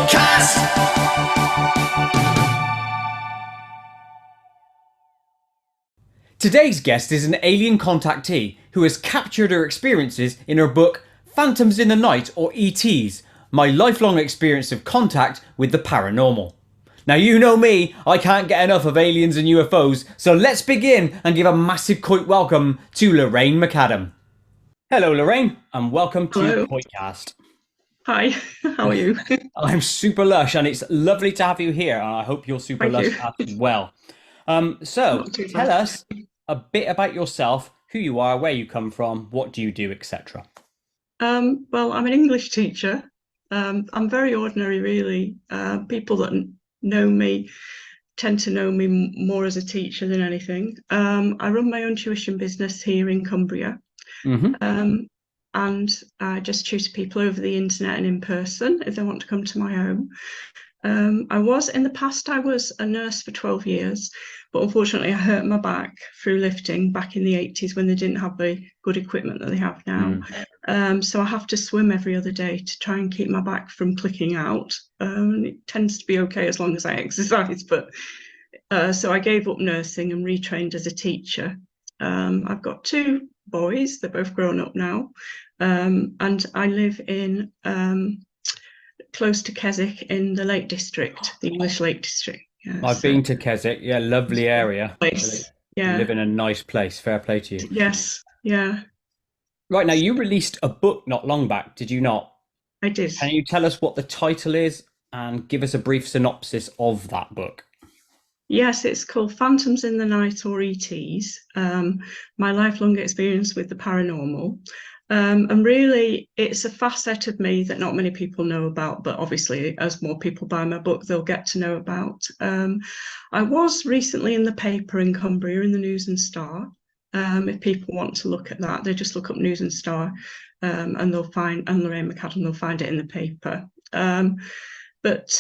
KoitCast. Today's guest is an alien contactee who has captured her experiences in her book Phantoms in the Night, or ETs, My Lifelong Experience of Contact with the Paranormal. Now, you know me, I can't get enough of aliens and UFOs, so let's begin and give a massive Koit welcome to Lorraine McAdam. Hello Lorraine, and welcome to Hello. KoitCast. Hi, how are you? I'm super lush and it's lovely to have you here, and I hope you're super Thank lush you. as well. So Not too tell bad. us a bit about yourself, who you are, where you come from, what do you do, etc. Well, I'm an English teacher. I'm very ordinary, really. People that know me tend to know me more as a teacher than anything. I run my own tuition business here in Cumbria. Mm-hmm. And I just tutor people over the internet and in person if they want to come to my home. In the past, I was a nurse for 12 years, but unfortunately I hurt my back through lifting back in the 80s when they didn't have the good equipment that they have now. So I have to swim every other day to try and keep my back from clicking out. It tends to be okay as long as I exercise, but so I gave up nursing and retrained as a teacher. I've got two boys, they're both grown up now, and I live in close to Keswick in the Lake District, the English Lake District. Yeah, I've been to Keswick, yeah, lovely area. Place. You Yeah. live in a nice place, fair play to you. Yes. Yeah. Right, now you released a book not long back, did you not? I did. Can you tell us what the title is and give us a brief synopsis of that book? Yes, it's called Phantoms in the Night, or ETs, My Lifelong Experience with the Paranormal. And really, it's a facet of me that not many people know about, but obviously, as more people buy my book, they'll get to know about. I was recently in the paper in Cumbria, in the News and Star. If people want to look at that, they just look up News and Star, and they'll find, and Lorraine McAdam, they'll find it in the paper. But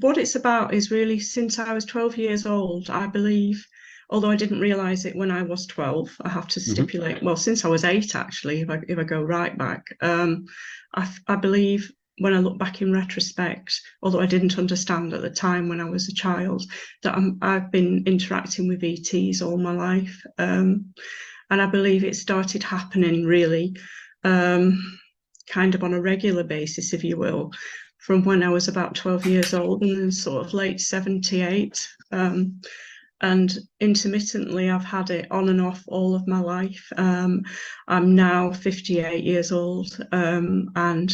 what it's about is really, since I was 12 years old, I believe, although I didn't realise it when I was 12, I have to stipulate, well, since I was 8, actually, if I go right back, I believe when I look back in retrospect, although I didn't understand at the time when I was a child, that I've been interacting with ETs all my life. And I believe it started happening really kind of on a regular basis, if you will, from when I was about 12 years old, and then sort of late 78. And intermittently, I've had it on and off all of my life. I'm now 58 years old, and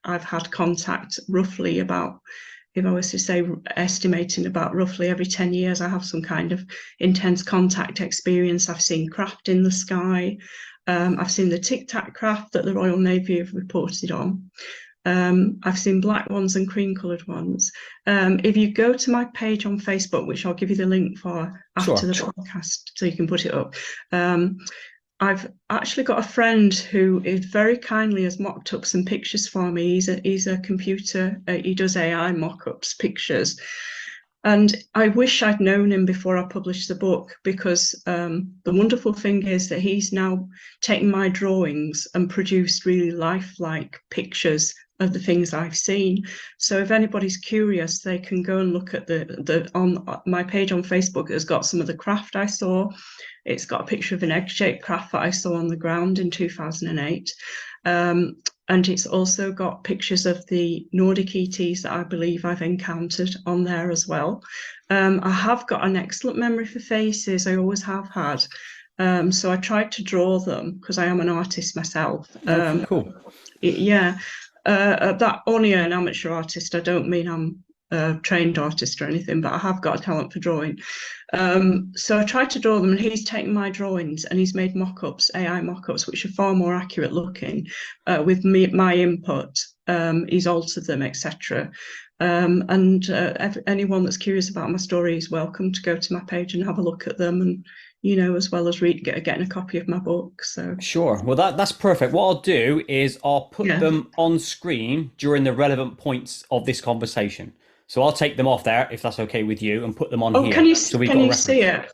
I've had contact roughly about, if I was to say, estimating about roughly every 10 years, I have some kind of intense contact experience. I've seen craft in the sky. I've seen the Tic Tac craft that the Royal Navy have reported on. I've seen black ones and cream coloured ones. If you go to my page on Facebook, which I'll give you the link for after the podcast, so you can put it up. I've actually got a friend who is very kindly has mocked up some pictures for me. He's a computer, he does AI mock-ups, pictures. And I wish I'd known him before I published the book, because the wonderful thing is that he's now taken my drawings and produced really lifelike pictures of the things I've seen. So if anybody's curious, they can go and look at on my page on Facebook. It's got some of the craft I saw. It's got a picture of an egg-shaped craft that I saw on the ground in 2008. And it's also got pictures of the Nordic ETs that I believe I've encountered on there as well. I have got an excellent memory for faces. I always have had. So I tried to draw them because I am an artist myself. Cool. Yeah. That only an amateur artist. I don't mean I'm a trained artist or anything, but I have got a talent for drawing. So I tried to draw them, and he's taken my drawings and he's made mock-ups, AI mock-ups, which are far more accurate looking, with my input. He's altered them, etc. Anyone that's curious about my story is welcome to go to my page and have a look at them, and as well as getting a copy of my book. So sure. Well, that's perfect. What I'll do is I'll put them on screen during the relevant points of this conversation. So I'll take them off there if that's okay with you, and put them on here. Can you so can you see it?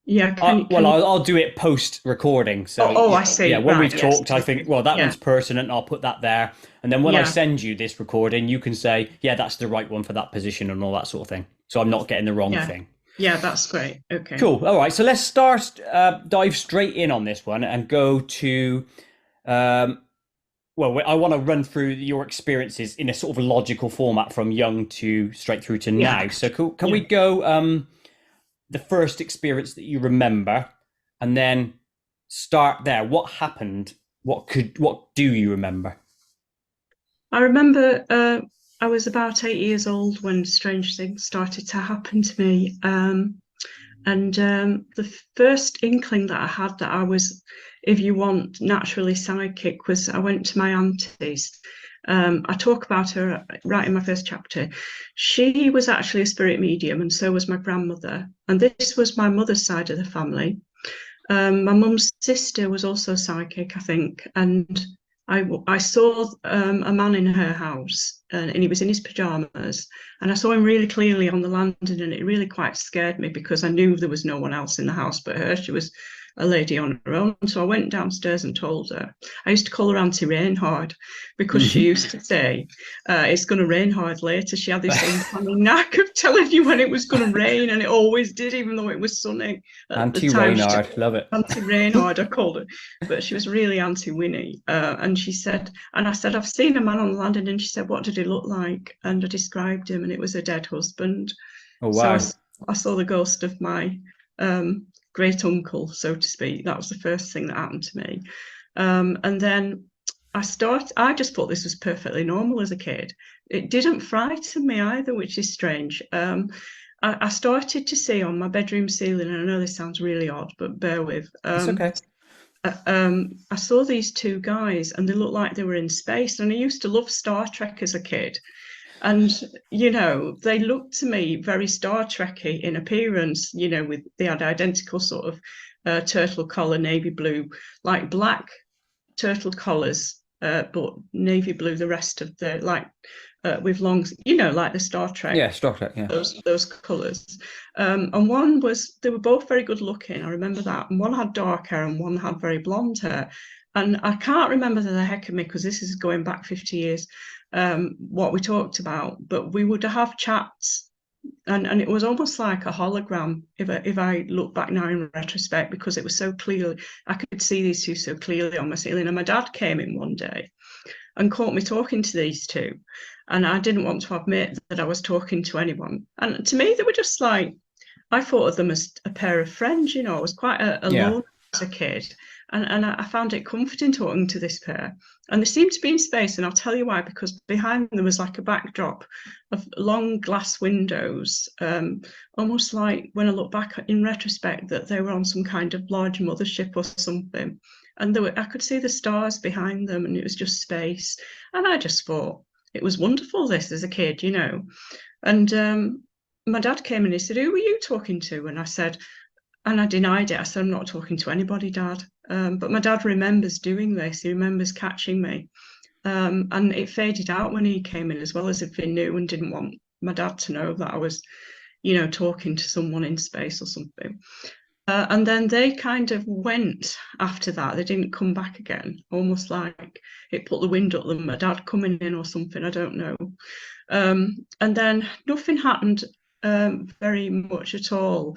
Yeah, Well, can you? I'll do it post recording. So Oh, I yeah, see. when Right, we've yes. talked, I think, Okay. well, that Yeah, one's pertinent. I'll put that there. And then when I yeah, send you this recording, you can say, yeah, that's the right one for that position and all that sort of thing. So I'm not getting the wrong yeah, thing. yeah. That's great. Okay. Cool. All right. So let's dive straight in on this one and go to, um, well, I want to run through your experiences in a sort of logical format from young to straight through to Yeah, now. So can yeah. we go the first experience that you remember and then start there? What happened? What do you remember? I remember I was about 8 years old when strange things started to happen to me. And the first inkling that I had that I was, if you want, naturally psychic was I went to my auntie's. I talk about her right in my first chapter. She was actually a spirit medium, and so was my grandmother. And this was my mother's side of the family. My mum's sister was also psychic, I think, and I saw a man in her house, and he was in his pajamas, and I saw him really clearly on the landing, and it really quite scared me because I knew there was no one else in the house but her. She was a lady on her own, so I went downstairs and told her. I used to call her Auntie Rainhard because she used to say, "It's going to rain hard later." She had this uncanny knack of telling you when it was going to rain, and it always did, even though it was sunny at the Auntie time. Reynard, love it. Auntie Reynard, I called her, but she was really Auntie Winnie. And she said, and I said, I've seen a man on the landing, and she said, what did he look like? And I described him, and it was a dead husband. Oh So wow. I saw the ghost of my great uncle, so to speak. That was the first thing that happened to me. And then I just thought this was perfectly normal as a kid. It didn't frighten me either, which is strange. I started to see on my bedroom ceiling, and I know this sounds really odd, but bear with. It's okay. I saw these two guys, and they looked like they were in space. And I used to love Star Trek as a kid, and they looked to me very Star Trekky in appearance. With they had identical sort of turtle collar, navy blue, like black turtle collars, but navy blue. The rest of the like with long, like the Star Trek Yeah, Star Trek, yeah. those colours. And one was they were both very good looking. I remember that. And one had dark hair and one had very blonde hair. And I can't remember the heck of me because this is going back 50 years. What we talked about, but we would have chats, and it was almost like a hologram if I look back now in retrospect, because it was so clearly I could see these two so clearly on my ceiling. And my dad came in one day and caught me talking to these two. And I didn't want to admit that I was talking to anyone. And to me, they were just like, I thought of them as a pair of friends. I was quite Yeah. alone as a kid. And I found it comforting talking to this pair. And they seemed to be in space. And I'll tell you why, because behind them was like a backdrop of long glass windows, almost like when I look back in retrospect, that they were on some kind of large mothership or something. And I could see the stars behind them, and it was just space. And I just thought it was wonderful, this as a kid. And my dad came and he said, "Who were you talking to?" And I said, and I denied it. I said, "I'm not talking to anybody, Dad." But my dad remembers doing this. He remembers catching me. And it faded out when he came in, as well as if he knew and didn't want my dad to know that I was, talking to someone in space or something. And then they kind of went after that. They didn't come back again, almost like it put the wind up them, my dad coming in or something. I don't know. And then nothing happened very much at all.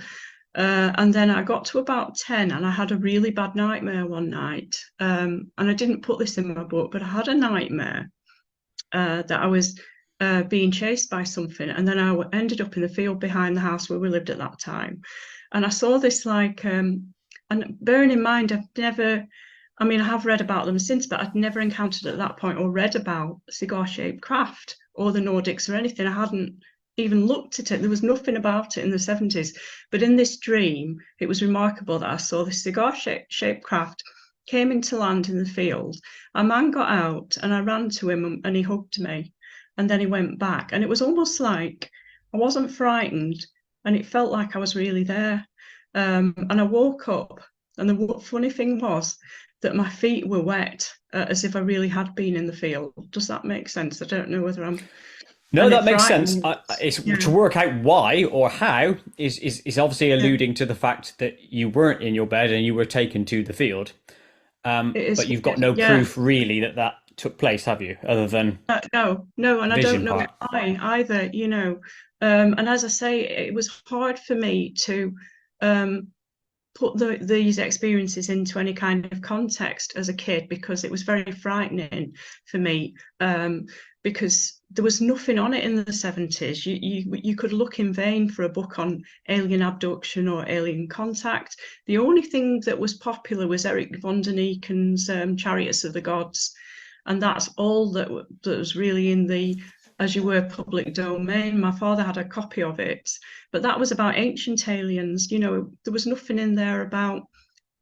And then I got to about 10 and I had a really bad nightmare one night. And I didn't put this in my book, but I had a nightmare that I was being chased by something. And then I ended up in the field behind the house where we lived at that time. And I saw this and bearing in mind, I have read about them since, but I'd never encountered at that point or read about cigar-shaped craft or the Nordics or anything. I hadn't even looked at it. There was nothing about it in the 70s. But in this dream, it was remarkable that I saw this cigar-shaped craft came into land in the field. A man got out and I ran to him and he hugged me. And then he went back. And it was almost like I wasn't frightened and it felt like I was really there. And I woke up. And the funny thing was that my feet were wet, as if I really had been in the field. Does that make sense? I don't know whether I'm No, and it that makes sense. frightened me. It's Yeah, to work out why or how is obviously yeah, alluding to the fact that you weren't in your bed and you were taken to the field. it is But you've got weird. no Yeah. proof really that that took place, have you? Other than No, no, and the I don't vision know part. why either, you know. And as I say, it was hard for me to um, put these experiences into any kind of context as a kid because it was very frightening for me. Because there was nothing on it in the 70s. You could look in vain for a book on alien abduction or alien contact. The only thing that was popular was Eric von Daniken's Chariots of the Gods, and that's all that was really in the as you were public domain. My father had a copy of it, but that was about ancient aliens. You know, there was nothing in there about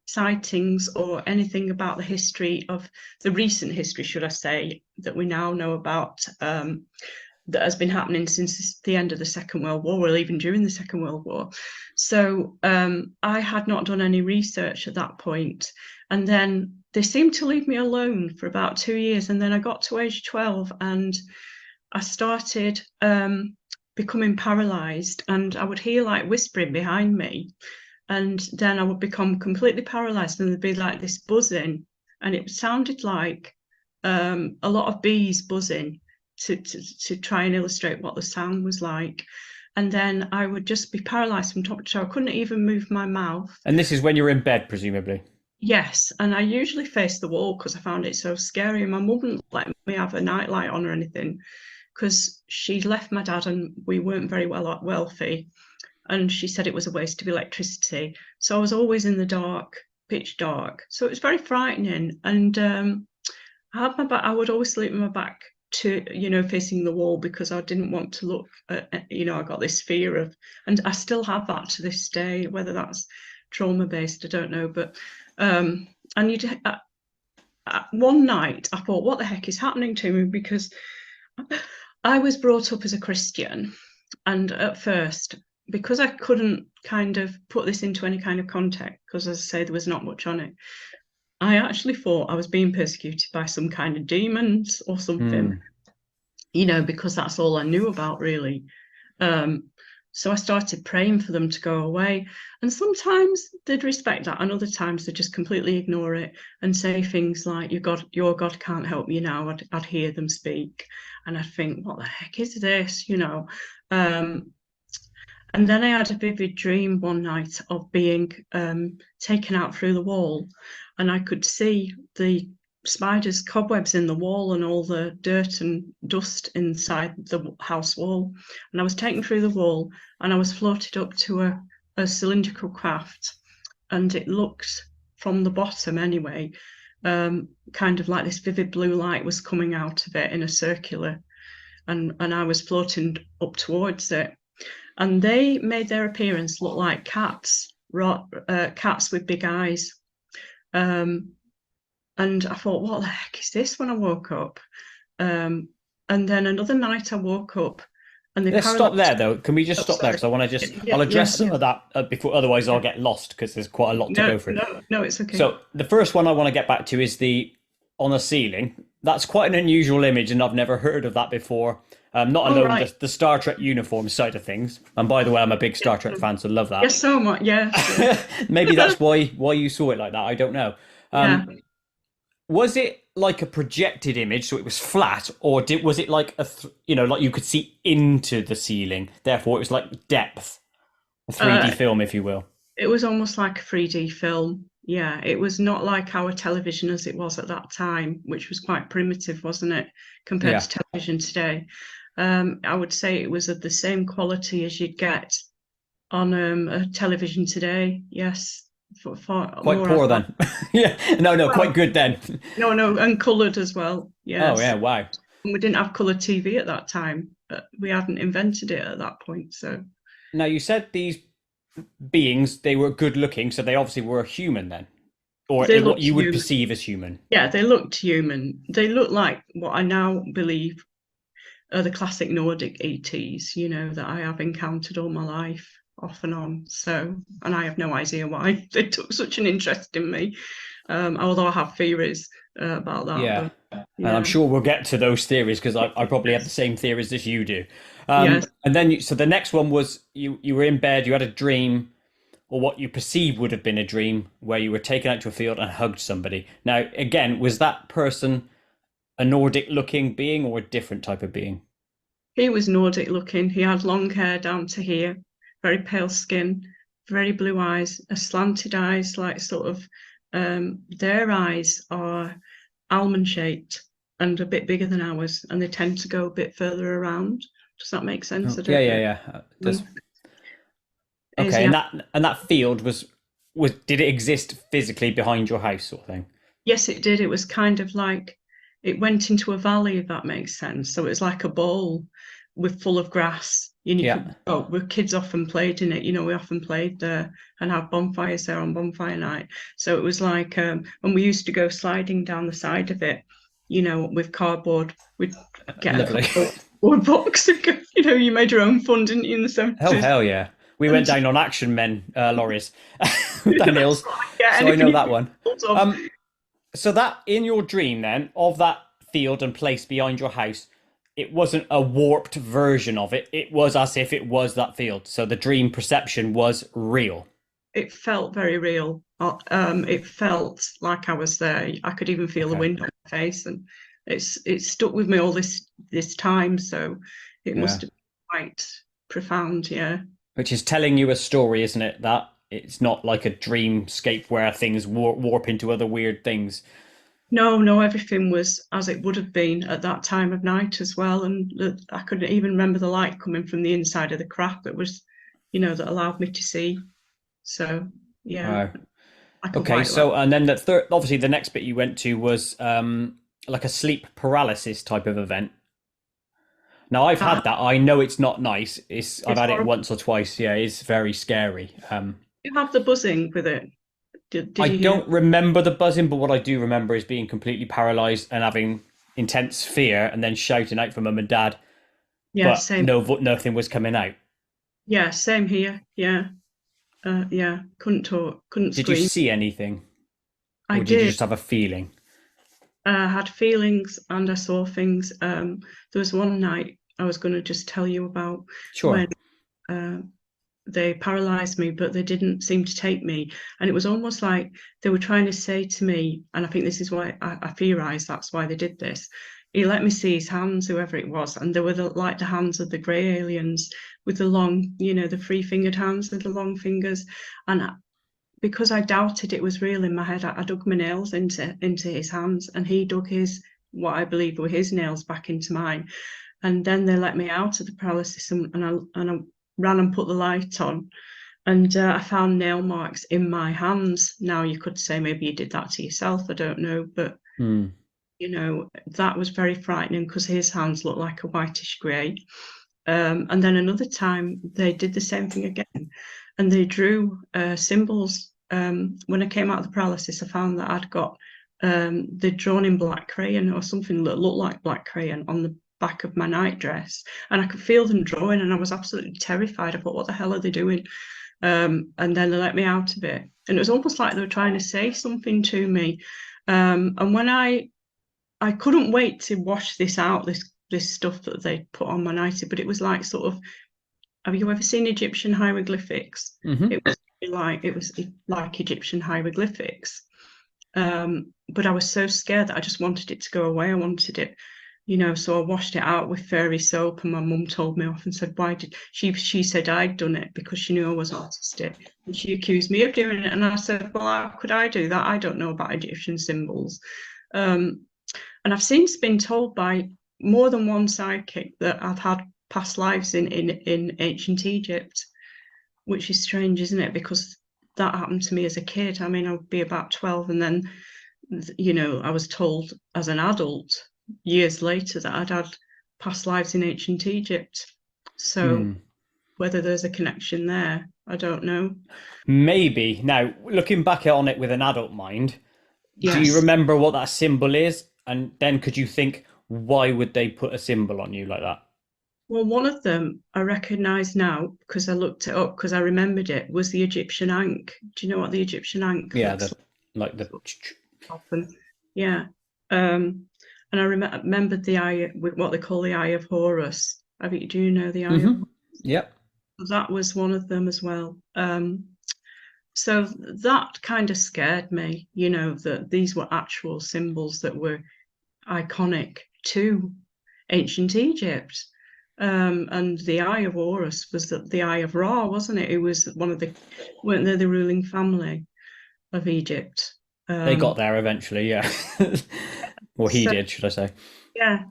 sightings or anything about the history of the recent history, should I say, that we now know about, that has been happening since the end of the Second World War, or even during the Second World War. So I had not done any research at that point. And then they seemed to leave me alone for about 2 years. And then I got to age 12 and I started becoming paralyzed, and I would hear like whispering behind me. And then I would become completely paralyzed, and there'd be like this buzzing, and it sounded like a lot of bees buzzing to try and illustrate what the sound was like. And then I would just be paralyzed from top to toe. I couldn't even move my mouth. And this is when you're in bed, presumably. Yes, and I usually faced the wall because I found it so scary. And my mum wouldn't let me have a nightlight on or anything because she'd left my dad and we weren't very wealthy. And she said it was a waste of electricity. So I was always in the dark, pitch dark. So it was very frightening. And I had my back, I would always sleep with my back to, you know, facing the wall because I didn't want to look at, you know, I got this fear of, and I still have that to this day, whether that's trauma based, I don't know. But, and one night I thought, what the heck is happening to me? Because I was brought up as a Christian. And at first, because I couldn't kind of put this into any kind of context, because as I say, there was not much on it, I actually thought I was being persecuted by some kind of demons or something, Hmm. you know, because that's all I knew about really. Um, so I started praying for them to go away. And sometimes they'd respect that, and other times they'd just completely ignore it and say things like, your God can't help you now. I'd hear them speak. And I'd think, what the heck is this? You know. And then I had a vivid dream one night of being taken out through the wall, and I could see the spiders, cobwebs in the wall, and all the dirt and dust inside the house wall. And I was taken through the wall, and I was floated up to a cylindrical craft, and it looked from the bottom anyway, kind of like this vivid blue light was coming out of it in a circular, and I was floating up towards it, and they made their appearance look like cats, cats with big eyes. Um, and I thought, what the heck is this when I woke up? And then another night I woke up and they Let's stop paralyzed. there, though. Can we just Oh, stop there? sorry. Because I want to just, Yeah, I'll yeah, address some yeah, of that before, otherwise I'll yeah. get lost because there's quite a lot to No, go through. no, no, it's okay. So the first one I want to get back to is the on a ceiling. That's quite an unusual image, and I've never heard of that before. Not All alone right. the Star Trek uniform side of things. And by the way, I'm a big Star Trek fan, so love Yes, that. so much. Yes, Maybe yes. that's why you saw it like that. I don't know. Yeah. Was it like a projected image, so it was flat, or was it like like you could see into the ceiling? Therefore, it was like depth, a 3D Uh, film, if you will. it was almost like a 3D film. Yeah, it was not like our television as it was at that time, which was quite primitive, wasn't it, compared Yeah, to television today? I would say it was of the same quality as you'd get on a television today. Yes, for quite more poor advanced. then. Yeah, no, quite Well, good then. no, no, and coloured as well. Oh Yes, yeah, wow. and we didn't have colour TV at that time. We hadn't invented it at that point, so. Now you said these beings they were good looking, so they obviously were human then, or They what looked you would human. perceive as human. Yeah, they looked human. They looked like what I now believe are the classic Nordic ETs, you know, that I have encountered all my life, off and on. So, and I have no idea why they took such an interest in me. Although I have theories about that, Yeah. but And I'm Yeah. sure we'll get to those theories because I probably have the Yes. same theories as you do. Yes. And then, so the next one was you were in bed, you had a dream, or what you perceived would have been a dream, where you were taken out to a field and hugged somebody. Now, again, was that person a Nordic-looking being or a different type of being? He was Nordic looking. He had long hair down to here, very pale skin, very blue eyes, a slanted eyes, like sort of their eyes are almond shaped and a bit bigger than ours, and they tend to go a bit further around. Does that make sense? Oh, I yeah, don't yeah, know. yeah. Does Is okay, yeah. and that field was did it exist physically behind your house, sort of thing? Yes, it did. It was kind of like it went into a valley, if that makes sense. So it was like a bowl with full of grass. And you Yeah, could, oh, we kids often played in it. We often played there and have bonfires there on bonfire night. So it was like, and we used to go sliding down the side of it, with cardboard. We'd get a lovely. cardboard box and go, you made your own fun, didn't you, in the Oh 70s? hell yeah. We went And down on Action Men lorries down that's hills, what I get so I anything know you that can one. think of. Um, so that in your dream then of that field and place behind your house, it wasn't a warped version of it. It was as if it was that field. So the dream perception was real. It felt very real. It felt like I was there. I could even feel the Okay. wind on my face, and it's stuck with me all this time. So it must Yeah. have been quite profound. Yeah. Which is telling you a story, isn't it? That it's not like a dreamscape where things warp into other weird things. No, no, everything was as it would have been at that time of night as well, and I couldn't even remember the light coming from the inside of the crack that was, that allowed me to see. So yeah, Wow. like a Okay, white light. so and then the third, obviously the next bit you went to was like a sleep paralysis type of event. Now I've Uh, had that. I know it's not nice. I've it's had it horrible. once or twice. Yeah, it's very scary. You have the buzzing with it. Did I you hear? don't remember the buzzing, but what I do remember is being completely paralyzed and having intense fear, and then shouting out for mum and dad, Yeah, but same. no, nothing was coming out. Yeah, same here. Yeah. Yeah. Couldn't talk, couldn't Did you scream. see anything, I or did you did. just have a feeling? I had feelings and I saw things. There was one night I was going to just tell you about when Sure. uh, they paralyzed me, but they didn't seem to take me. And it was almost like they were trying to say to me, and I think this is why I theorize that's why they did this. He let me see his hands, whoever it was, and they were like the hands of the grey aliens with the long, the three-fingered hands with the long fingers. And because I doubted it was real in my head, I dug my nails into his hands, and he dug his what I believe were his nails back into mine. And then they let me out of the paralysis, and I ran and put the light on, and I found nail marks in my hands. Now you could say maybe you did that to yourself. I don't know, but Hmm. that was very frightening because his hands looked like a whitish grey. And then another time they did the same thing again, and they drew symbols. When I came out of the paralysis, I found that I'd got they'd drawn in black crayon or something that looked like black crayon on the back of my nightdress, and I could feel them drawing, and I was absolutely terrified. I thought, what the hell are they doing? And then they let me out of it, and it was almost like they were trying to say something to me. And when I couldn't wait to wash this out, this stuff that they put on my nightie, but it was like sort of, have you ever seen Egyptian hieroglyphics? Mm-hmm. It was like Egyptian hieroglyphics. But I was so scared that I just wanted it to go away. I wanted it, so I washed it out with fairy soap, and my mum told me off and said, why did she said I'd done it because she knew I was autistic, and she accused me of doing it. And I said, well, how could I do that? I don't know about Egyptian symbols. And I've since been told by more than one psychic that I've had past lives in ancient Egypt, which is strange, isn't it? Because that happened to me as a kid. I mean, I would be about 12, and then, I was told as an adult years later that I'd had past lives in ancient Egypt. So Hmm. whether there's a connection there, I don't know. Maybe. Now, looking back on it with an adult mind, do you Yes. remember what that symbol is? And then could you think, why would they put a symbol on you like that? Well, one of them I recognise now because I looked it up because I remembered it was the Egyptian ankh. Do you know what the Egyptian ankh Yeah, looks the like the like often? Yeah. Um, and I remembered the eye, what they call the Eye of Horus. Do you know the Eye of Mm-hmm. Horus? Yep. That was one of them as well. So that kind of scared me, that these were actual symbols that were iconic to ancient Egypt. And the Eye of Horus was the Eye of Ra, wasn't it? It was weren't they the ruling family of Egypt? They got Um, there eventually, yeah. Or he so did, should I say. yeah,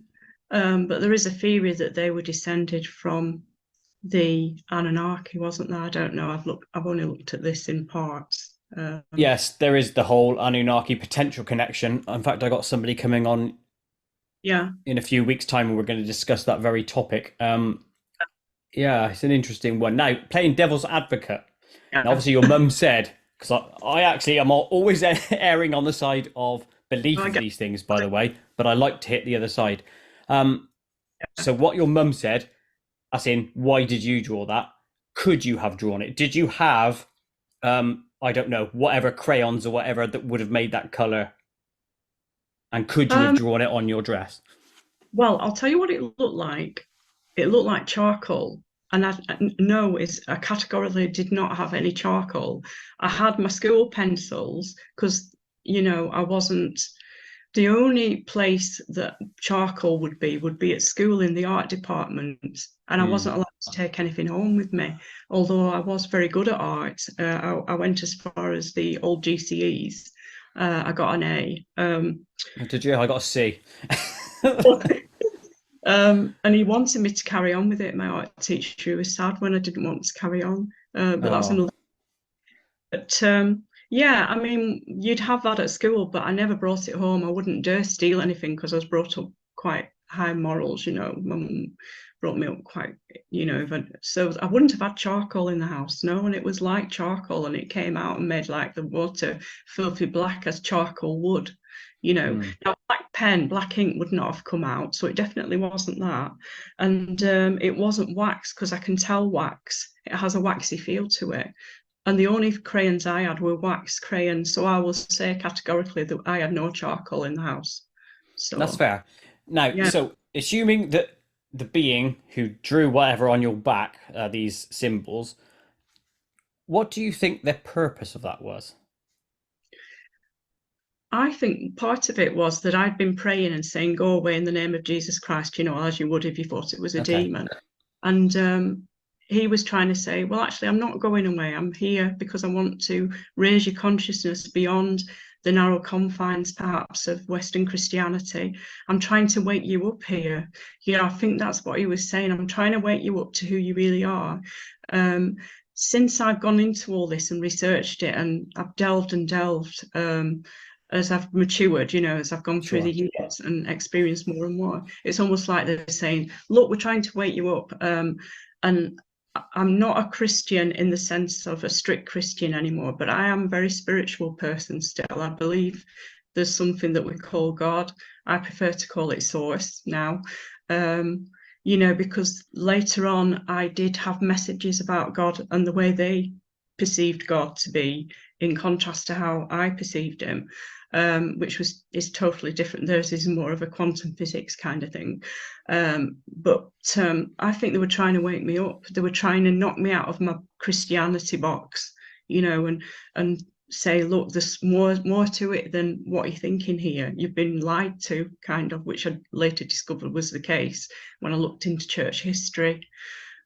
but there is a theory that they were descended from the Anunnaki, wasn't there? I don't know. I've only looked at this in parts. Yes, there is the whole Anunnaki potential connection. In fact, I got somebody coming on Yeah, in a few weeks' time and we're going to discuss that very topic. Yeah, it's an interesting one. Now, playing devil's advocate. Now, yeah. obviously, your mum said, because I actually am always erring on the side of belief I of get, these things, by the way, but I like to hit the other side. Um, so, what your mum said, as in, why did you draw that? Could you have drawn it? Did you have, I don't know, whatever crayons or whatever that would have made that color? And could you have um, drawn it on your dress? well, I'll tell you what it looked like. It looked like charcoal. And no, I categorically did not have any charcoal. I had my school pencils because, I wasn't, the only place that charcoal would be at school in the art department. And I Hmm. wasn't allowed to take anything home with me, although I was very good at art. I went as far as the old GCEs. I got an A. Did you? I got a C. And he wanted me to carry on with it. My art teacher was sad when I didn't want to carry on. But that's Oh, another. But yeah, I mean, you'd have that at school, but I never brought it home. I wouldn't dare steal anything because I was brought up quite high morals. My mum brought me up quite, so I wouldn't have had charcoal in the house, no. And it was like charcoal, and it came out and made like the water filthy black as charcoal would. hmm. Now black ink would not have come out, so it definitely wasn't that. And it wasn't wax because I can tell wax. It has a waxy feel to it. And the only crayons I had were wax crayons, so I will say categorically that I had no charcoal in the house. That's So fair. Now, yeah, so assuming that the being who drew whatever on your back, these symbols, what do you think the purpose of that was? I think part of it was that I'd been praying and saying, "Go away in the name of Jesus Christ," as you would if you thought it was a Okay. demon. And he was trying to say, "Well, actually, I'm not going away. I'm here because I want to raise your consciousness beyond the narrow confines, perhaps, of Western Christianity. I'm trying to wake you up here." I think that's what he was saying. I'm trying to wake you up to who you really are. Um, since I've gone into all this and researched it, and I've delved and delved, as I've matured, as I've gone through the Sure. years and experienced more and more, it's almost like they're saying, "Look, we're trying to wake you up." And I'm not a Christian in the sense of a strict Christian anymore, but I am a very spiritual person still. I believe there's something that we call God. I prefer to call it Source now. Because later on I did have messages about God and the way they perceived God to be, in contrast to how I perceived him, which is totally different. Theirs is more of a quantum physics kind of thing. But I think they were trying to wake me up. They were trying to knock me out of my Christianity box, and say, "Look, there's more to it than what you're thinking here. You've been lied to," kind of, which I later discovered was the case when I looked into church history,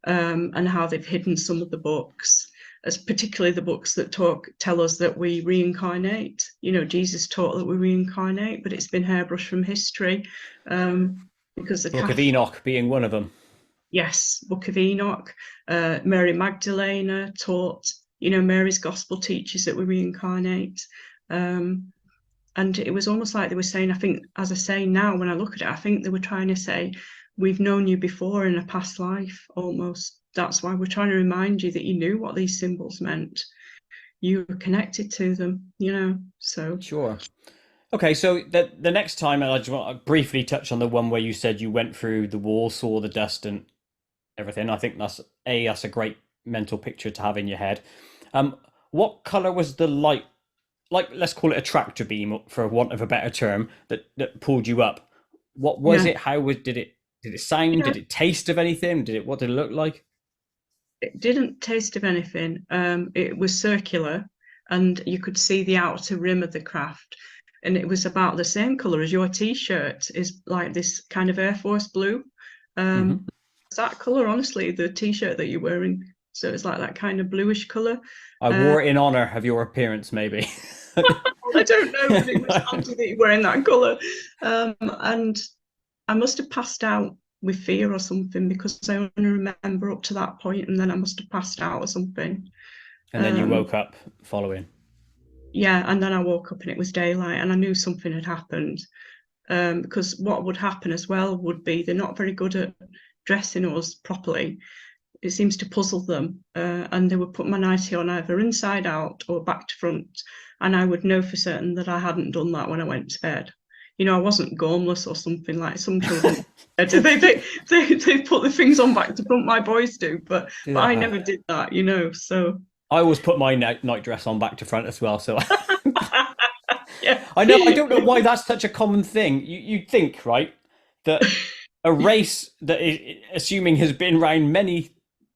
and how they've hidden some of the books, as particularly the books that tell us that we reincarnate. Jesus taught that we reincarnate, but it's been hairbrushed from history, because the Book of Catholic, Enoch being one of them. yes, Book of Enoch, Mary Magdalena taught, Mary's gospel teaches that we reincarnate. And it was almost like they were saying, I think, as I say now, when I look at it, I think they were trying to say, "We've known you before in a past life," almost. That's why we're trying to remind you that you knew what these symbols meant. You were connected to them. So Sure. Okay, so the next time, and I just want to briefly touch on the one where you said you went through the wall, saw the dust and everything. I think that's a great mental picture to have in your head. What color was the light? Like, let's call it a tractor beam, for want of a better term, that pulled you up. What was Yeah. it? Did it sound? Yeah. Did it taste of anything? What did it look like? It didn't taste of anything. It was circular, and you could see the outer rim of the craft. And it was about the same color as your t-shirt, is like this kind of Air Force blue. Hmm. It's that color, honestly, the t-shirt that you're wearing. So it's like that kind of bluish color. I Uh, wore it in honor of your appearance, maybe. I don't know, but it was handy that you're wearing that color. And I must have passed out with fear or something because I only remember up to that point, and then I must have passed out or something. And then you Um, woke up following. yeah, and then I woke up and it was daylight, and I knew something had happened. Because what would happen as well would be they're not very good at dressing us properly. It seems to puzzle them, and they would put my nightie on either inside out or back to front, and I would know for certain that I hadn't done that when I went to bed. I wasn't gormless or something like some children. They put the things on back to front. My boys do, but I Yeah. never did that. So I always put my night dress on back to front as well. So yeah, I know I don't know why that's such a common thing. You'd think, right, that a race that is assuming has been around many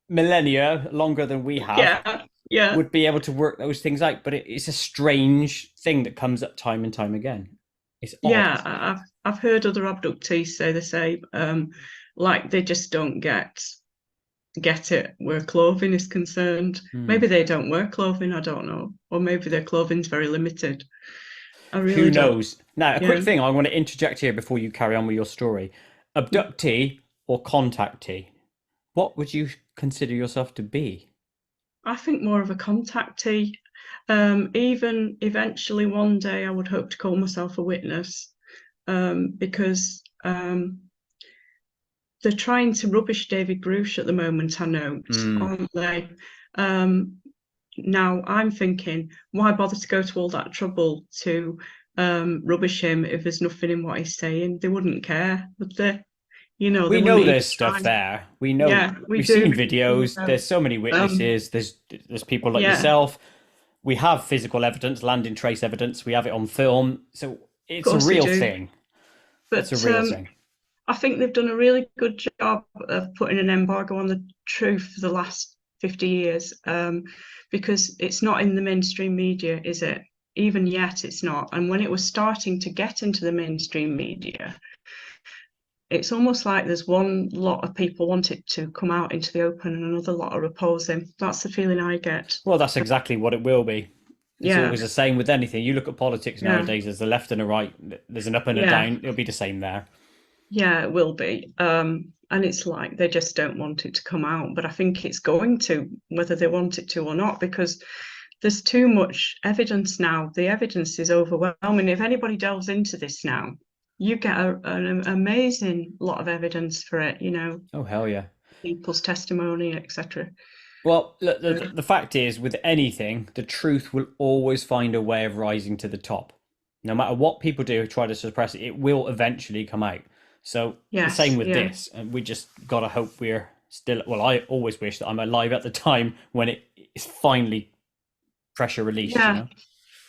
millennia longer than we have yeah, yeah. would be able to work those things out, but it's a strange thing that comes up time and time again. It's odd. Yeah, I've heard other abductees say the same. Like they just don't get it where clothing is concerned. Hmm. Maybe they don't wear clothing, I don't know. Or maybe their clothing's very limited. I Who really don't. knows? Now, a quick Yeah. thing I want to interject here before you carry on with your story. Abductee or contactee? What would you consider yourself to be? I think more of a contactee. Even eventually one day I would hope to call myself a witness, because they're trying to rubbish David Grush at the moment, I note, Hmm. aren't they? Um, Now I'm thinking, why bother to go to all that trouble to rubbish him if there's nothing in what he's saying? They wouldn't care, would they? They We wouldn't know even there's stuff try. there. We know Yeah, we we've do. seen videos. So, There's so many um, witnesses. There's people like yeah, of yourself. We have physical evidence, landing trace evidence. We have it on film. So it's a course we real do. thing. It's a But real thing. I think they've done a really good job of putting an embargo on the truth for the last 50 years, because it's not in the mainstream media, is it? Even yet, it's not. And when it was starting to get into the mainstream media, it's almost like there's one lot of people want it to come out into the open and another lot are opposing. That's the feeling I get. Well, that's exactly what it will be. It's Yeah, always the same with anything. You look at politics yeah, nowadays, there's a left and a right, there's an up and a yeah, down. It'll be the same there. yeah, it will be. And it's like they just don't want it to come out. But I think it's going to, whether they want it to or not, because there's too much evidence now. The evidence is overwhelming. If anybody delves into this now, you get an amazing lot of evidence for it, Oh, hell yeah. people's testimony, etc. Well, the fact is, with anything, the truth will always find a way of rising to the top. No matter what people do, try to suppress it, it will eventually come out. So the same Yes, with yeah. this, and we just gotta hope we're still. Well, I always wish that I'm alive at the time when it is finally pressure released. Yeah,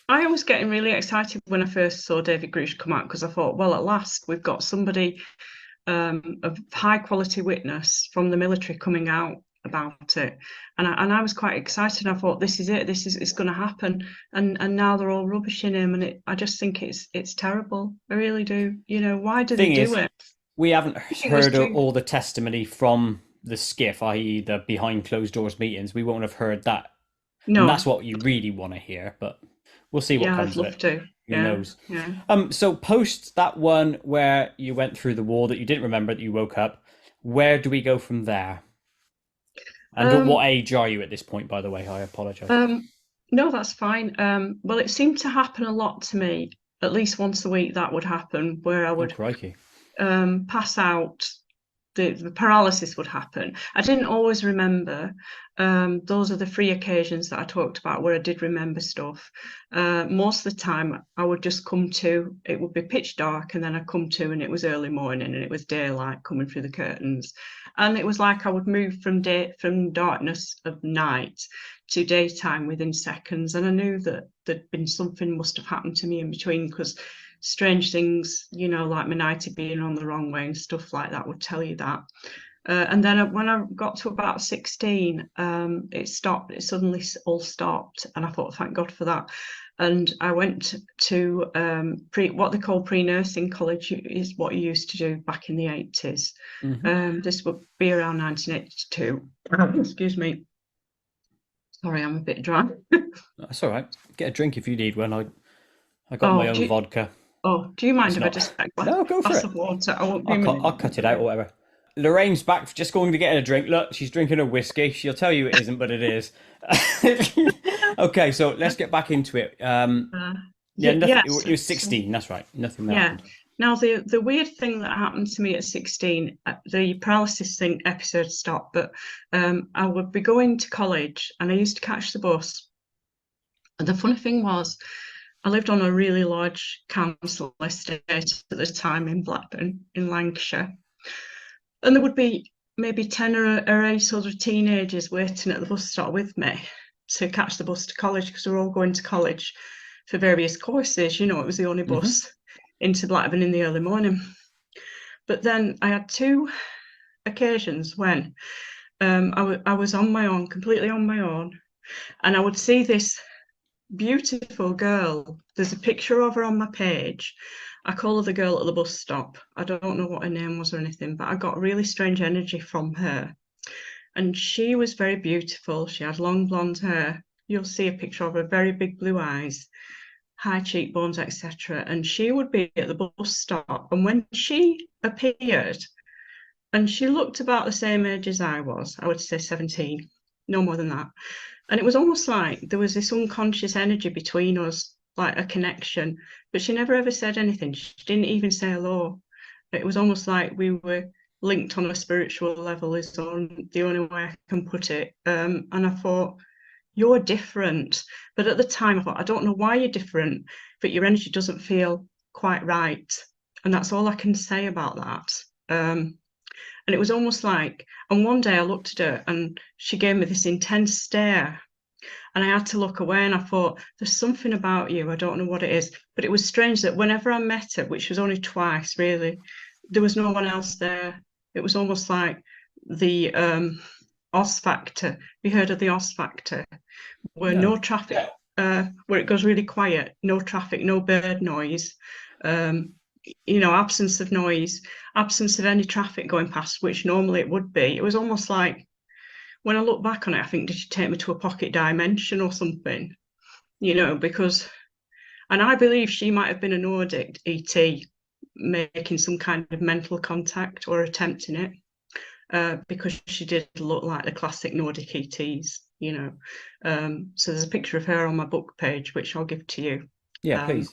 I was getting really excited when I first saw David Grush come out because I thought, well, at last we've got somebody, a high quality witness from the military coming out about it, and I was quite excited. I thought, this is it. This is it's going to happen, and now they're all rubbishing him, and I just think it's terrible. I really do. Why do they Thing do is, it? we haven't I think there's heard too. all the testimony from the skiff, i.e., the behind closed doors meetings. We won't have heard that, and that's No, what you really want to hear. But we'll see what yeah, I'd comes of love it. to. Who Yeah, knows? yeah. So post that one where you went through the wall that you didn't remember that you woke up, where do we go from there? And at Um, what age are you at this point, by the way? I apologize. um, no, that's fine. Well, it seemed to happen a lot to me. At least once a week, that would happen, where I Oh, would crikey. pass out. The paralysis would happen. I didn't always remember. Those are the three occasions that I talked about where I did remember stuff. Most of the time, I would just come to, it would be pitch dark, and then I'd come to, and it was early morning, and it was daylight coming through the curtains. And it was like I would move from darkness of night to daytime within seconds. And I knew that there'd been something must have happened to me in between because strange things, you know, like my nightie being on the wrong way and stuff like that would tell you that. And then when I got to about 16, it stopped. It suddenly all stopped, and I thought, thank God for that. And I went to what they call pre-nursing college, is what you used to do back in the 80s. This would be around 1982. Excuse me. Sorry, I'm a bit dry. That's all right. Get a drink if you need one. I got my own vodka. Oh, do you mind It's if not... I just take a No, go for glass it. of water? I won't be I'll cut it out or whatever. Lorraine's back, just going to get a drink. Look, she's drinking a whiskey. She'll tell you it isn't, but it is. Okay, so let's get back into it. Yeah, nothing. Yes. It was 16. That's right. Nothing happened. Now, the weird thing that happened to me at 16, the paralysis thing episode stopped, but I would be going to college and I used to catch the bus. And the funny thing was, I lived on a really large council estate at the time in Blackburn, in Lancashire. And there would be maybe 10 or 8 other teenagers waiting at the bus stop with me to catch the bus to college, because we were all going to college for various courses. You know, it was the only bus into Blackburn in the early morning. But then I had 2 occasions when I was on my own, completely on my own, and I would see this beautiful girl. There's a picture of her on my page. I call her the girl at the bus stop. I don't know what her name was or anything, but I got really strange energy from her. And she was very beautiful. She had long blonde hair. You'll see a picture of her, very big blue eyes, high cheekbones, etc. And she would be at the bus stop. And when she appeared, and she looked about the same age as I was, I would say 17, no more than that. And it was almost like there was this unconscious energy between us, like a connection, but she never ever said anything. She didn't even say hello. It was almost like we were linked on a spiritual level, is the only way I can put it. And I thought, you're different. But at the time, I thought, I don't know why you're different, but your energy doesn't feel quite right. And that's all I can say about that. And it was almost like, and one day I looked at her and she gave me this intense stare. And I had to look away, and I thought, there's something about you. I don't know what it is. But it was strange that whenever I met her, which was only twice really, there was no one else there. It was almost like the Oz factor. We heard of the Oz factor, where no traffic, where it goes really quiet, no traffic, no bird noise, you know, absence of noise, absence of any traffic going past, which normally it would be. It was almost like, when I look back on it, I think, did you take me to a pocket dimension or something? You know, because, and I believe she might have been a Nordic ET making some kind of mental contact or attempting it, because she did look like the classic Nordic ETs, you know. So there's a picture of her on my book page, which I'll give to you. Yeah, please.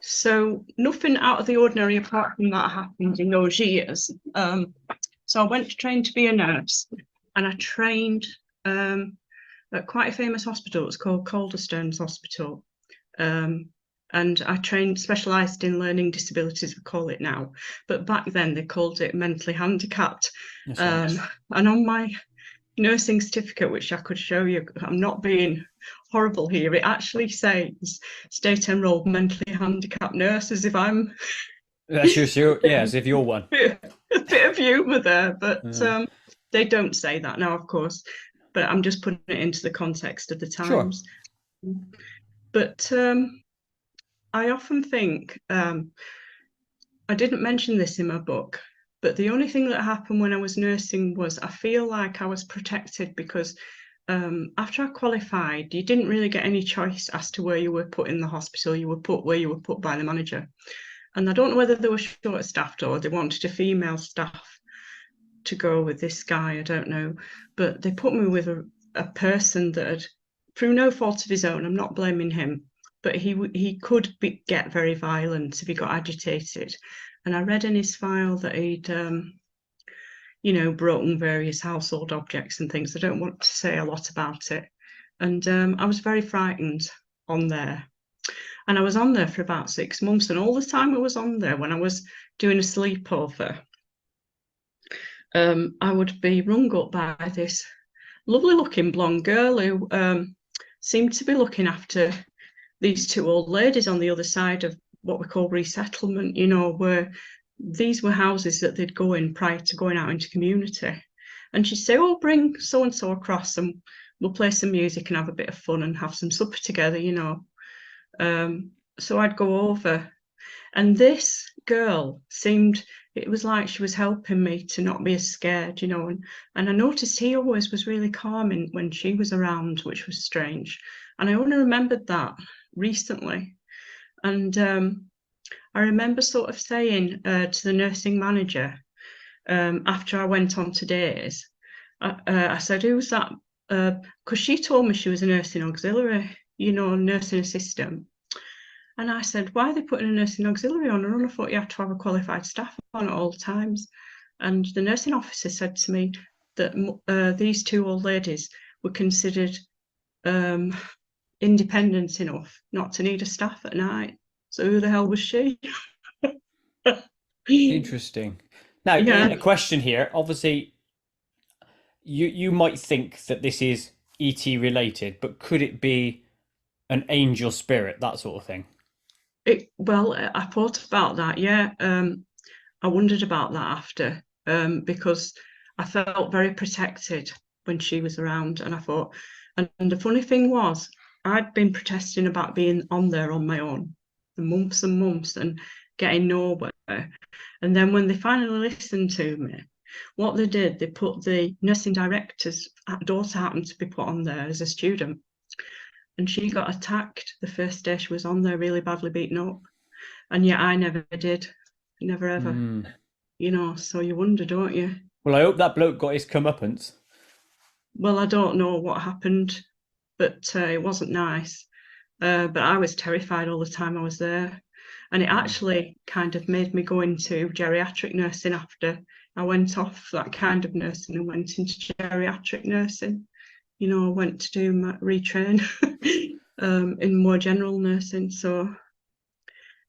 So nothing out of the ordinary apart from that happened in those years. So I went to train to be a nurse, and I trained at quite a famous hospital. It's called Calderstone's Hospital. And I trained, specialised in learning disabilities, we call it now. But back then they called it mentally handicapped. Right. And on my nursing certificate, which I could show you, I'm not being horrible here, it actually says state enrolled mentally handicapped nurse, as if I'm... That's your, yeah, as if you're one. A bit of humour there, but they don't say that now, of course, but I'm just putting it into the context of the times. Sure. But I often think, I didn't mention this in my book, but the only thing that happened when I was nursing was I feel like I was protected, because after I qualified, you didn't really get any choice as to where you were put in the hospital. You were put where you were put by the manager. And I don't know whether they were short-staffed or they wanted a female staff to go with this guy, I don't know. But they put me with a person that had, through no fault of his own, I'm not blaming him, but he could get very violent if he got agitated. And I read in his file that he'd, you know, broken various household objects and things. I don't want to say a lot about it. And I was very frightened on there. And I was on there for about 6 months. And all the time I was on there, when I was doing a sleepover, I would be rung up by this lovely looking blonde girl who seemed to be looking after these 2 old ladies on the other side of what we call resettlement, where these were houses that they'd go in prior to going out into community. And she'd say, oh, bring so-and-so across and we'll play some music and have a bit of fun and have some supper together, So I'd go over. And this girl it was like she was helping me to not be as scared, and I noticed he always was really calming when she was around, which was strange. And I only remembered that recently. And I remember sort of saying to the nursing manager, after I went on to days, I said, who's that? Because she told me she was a nursing auxiliary, nursing assistant. And I said, why are they putting a nursing auxiliary on? And I thought you have to have a qualified staff on at all times. And the nursing officer said to me that these two old ladies were considered independent enough not to need a staff at night. So who the hell was she? Interesting. Now, Yeah. a question here. Obviously, you might think that this is ET related, but could it be an angel spirit, that sort of thing? Well, I thought about that. Yeah. I wondered about that after, because I felt very protected when she was around, and I thought, and the funny thing was, I'd been protesting about being on there on my own for months and months and getting nowhere. And then when they finally listened to me, what they did, they put the nursing director's daughter happened to be put on there as a student. And she got attacked the first day she was on there, really badly beaten up. And yet I never did. Never ever. So you wonder, don't you? Well, I hope that bloke got his comeuppance. Well, I don't know what happened, but it wasn't nice. But I was terrified all the time I was there. And it actually kind of made me go into geriatric nursing after I went off that kind of nursing and went into geriatric nursing. I went to do my retrain in more general nursing. So,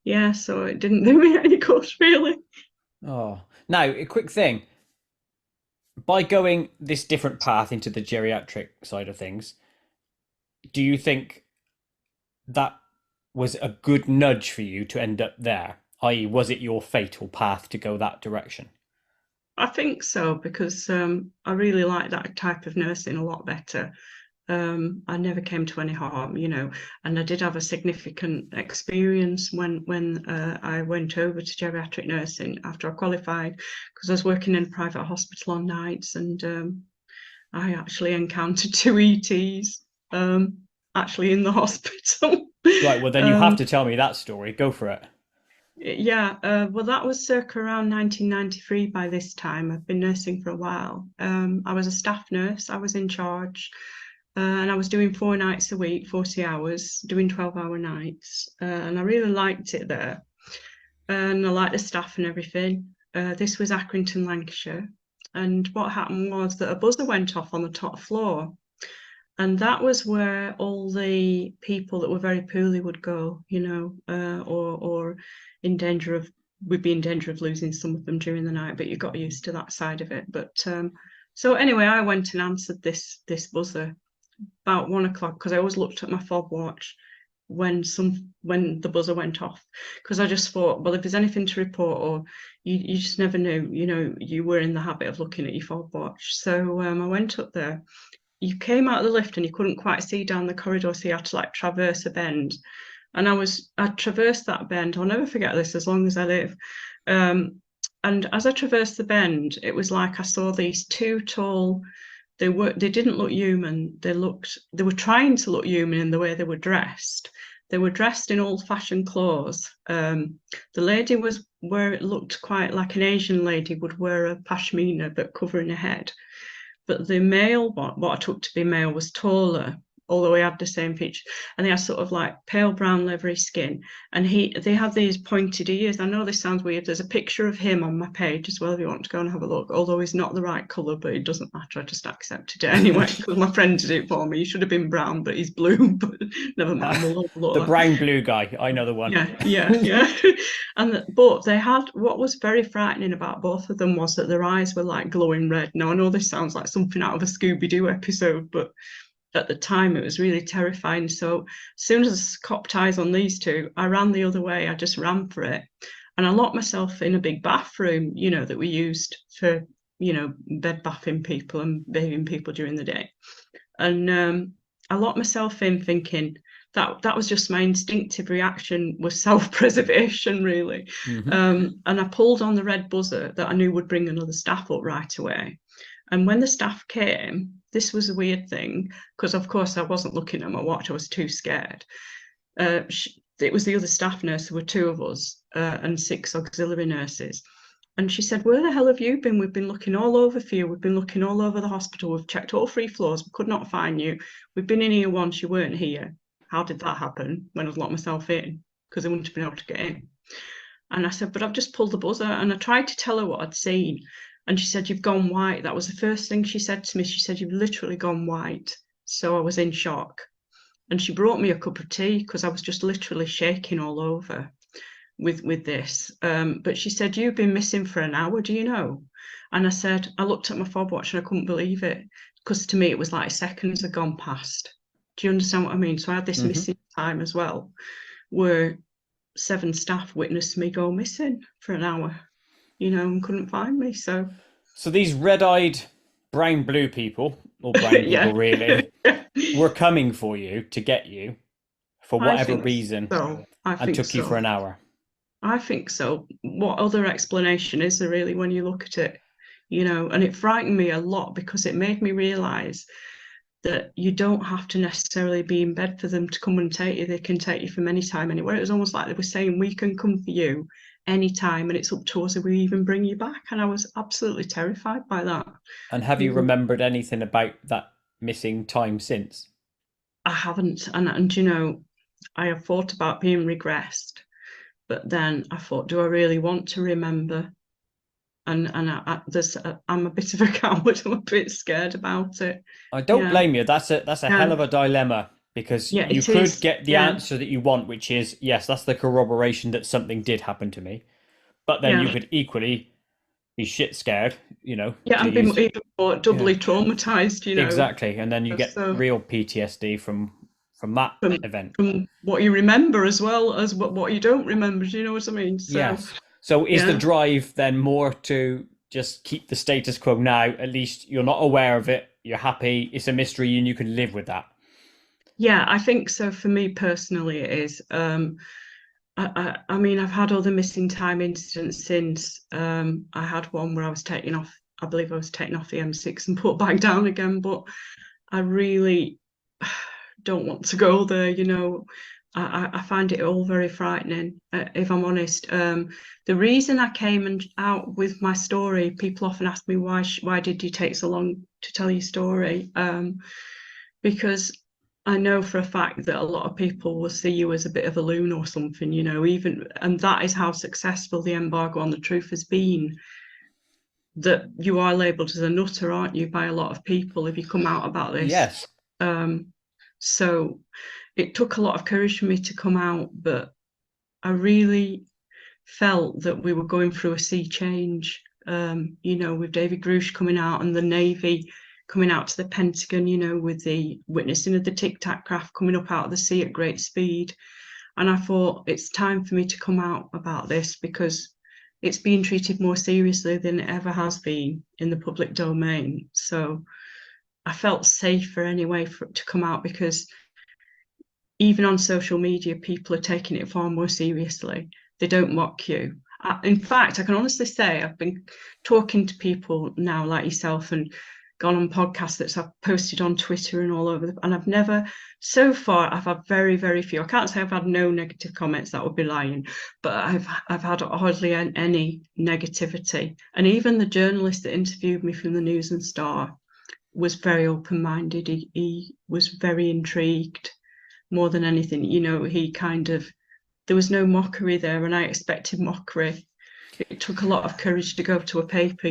yeah, so it didn't do me any good, really. Oh, now a quick thing. By going this different path into the geriatric side of things, do you think that was a good nudge for you to end up there? I.e., was it your fatal path to go that direction? I think so, because I really like that type of nursing a lot better. I never came to any harm, and I did have a significant experience when I went over to geriatric nursing after I qualified, because I was working in a private hospital on nights, and I actually encountered two ETs actually in the hospital. Right, well, then you have to tell me that story. Go for it. Yeah, well, that was circa around 1993 by this time. I've been nursing for a while. I was a staff nurse, I was in charge, and I was doing 4 nights a week, 40 hours, doing 12-hour nights, and I really liked it there. And I liked the staff and everything. This was Accrington, Lancashire. And what happened was that a buzzer went off on the top floor. And that was where all the people that were very poorly would go, or in danger of, we'd be in danger of losing some of them during the night, but you got used to that side of it. But so anyway, I went and answered this buzzer about 1 o'clock, because I always looked at my fob watch when the buzzer went off, because I just thought, well, if there's anything to report, or you just never knew, you were in the habit of looking at your fob watch. So I went up there. You came out of the lift and you couldn't quite see down the corridor, so you had to traverse a bend. And I traversed that bend. I'll never forget this as long as I live. And as I traversed the bend, it was like I saw these two tall. They didn't look human. They were trying to look human in the way they were dressed. They were dressed in old-fashioned clothes. The lady it looked quite like an Asian lady would wear a pashmina but covering her head. But the male, what I took to be male, was taller, although he had the same features, and they had sort of pale brown leathery skin, and they had these pointed ears. I know this sounds weird. There's a picture of him on my page as well if you want to go and have a look, although he's not the right colour, but it doesn't matter. I just accepted it anyway because my friend did it for me. He should have been brown, but he's blue. But never mind. The brown blue guy, I know the one. Yeah. But they had, what was very frightening about both of them was that their eyes were glowing red. Now I know this sounds like something out of a Scooby-Doo episode, but at the time, it was really terrifying. So as soon as I copped eyes on these two, I ran the other way. I just ran for it. And I locked myself in a big bathroom, that we used for, bed bathing people and bathing people during the day. And I locked myself in thinking that was just my instinctive reaction, was self-preservation, really. And I pulled on the red buzzer that I knew would bring another staff up right away. And when the staff came, this was a weird thing, because of course I wasn't looking at my watch, I was too scared. It was the other staff nurse, there were two of us, and 6 auxiliary nurses. And she said, "Where the hell have you been? We've been looking all over for you. We've been looking all over the hospital. We've checked all 3 floors. We could not find you. We've been in here once. You weren't here." How did that happen when I'd locked myself in? Because I wouldn't have been able to get in. And I said, "But I've just pulled the buzzer." And I tried to tell her what I'd seen. And she said, "You've gone white." That was the first thing she said to me. She said, "You've literally gone white." So I was in shock. And she brought me a cup of tea, because I was just literally shaking all over with this. But she said, "You've been missing for an hour, do you know?" And I said, I looked at my fob watch and I couldn't believe it, because to me it was like seconds had gone past. Do you understand what I mean? So I had this missing time as well, where 7 staff witnessed me go missing for an hour, and couldn't find me. So these red-eyed brown blue people, or brown yeah. people really, were coming for you to get you for whatever reason, and took you for an hour. I think so. What other explanation is there really when you look at it? And it frightened me a lot, because it made me realize that you don't have to necessarily be in bed for them to come and take you. They can take you from any time, anywhere. It was almost like they were saying, "We can come for you anytime, and it's up to us if we even bring you back." And I was absolutely terrified by that. And have you remembered anything about that missing time since? I haven't. And I have thought about being regressed, but then I thought, do I really want to remember? And I'm a bit of a coward. I'm a bit scared about it. I don't blame you. That's a hell of a dilemma, because you could get the answer that you want, which is, yes, that's the corroboration that something did happen to me. But then you could equally be shit scared, and be even more doubly traumatized, Exactly. And then you get real PTSD from that event. From what you remember, as well as what you don't remember. Do you know what I mean? So, yes. So is the drive then more to just keep the status quo now? At least you're not aware of it. You're happy. It's a mystery, and you can live with that. Yeah, I think so. For me personally, it is. I mean, I've had other missing time incidents since. I had one where I was taken off. I believe I was taken off the M6 and put back down again. But I really don't want to go there. I find it all very frightening, if I'm honest. The reason I came out with my story, people often ask me, why did you take so long to tell your story? Because I know for a fact that a lot of people will see you as a bit of a loon or something, and that is how successful the embargo on the truth has been. That you are labelled as a nutter, aren't you, by a lot of people if you come out about this? Yes. So it took a lot of courage for me to come out, but I really felt that we were going through a sea change, with David Grush coming out and the Navy coming out to the Pentagon, with the witnessing of the Tic Tac craft coming up out of the sea at great speed. And I thought, it's time for me to come out about this, because it's being treated more seriously than it ever has been in the public domain. So I felt safer anyway to come out, because even on social media, people are taking it far more seriously. They don't mock you. In fact, I can honestly say I've been talking to people now like yourself, and gone on podcasts that I've posted on Twitter and all over, and I've never, so far, I've had very, very few. I can't say I've had no negative comments, that would be lying, but I've had hardly any negativity. And even the journalist that interviewed me from the News and Star was very open-minded. He was very intrigued more than anything. He kind of, there was no mockery there, and I expected mockery. It took a lot of courage to go to a paper,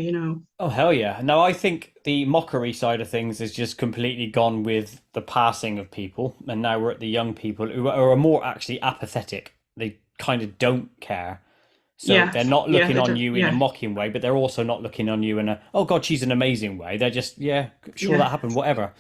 Oh, hell yeah. No, I think the mockery side of things is just completely gone with the passing of people. And now we're at the young people who are more actually apathetic. They kind of don't care. So they're not looking on you in a mocking way, but they're also not looking on you in a, oh God, she's an amazing way. They're just, sure, that happened, whatever.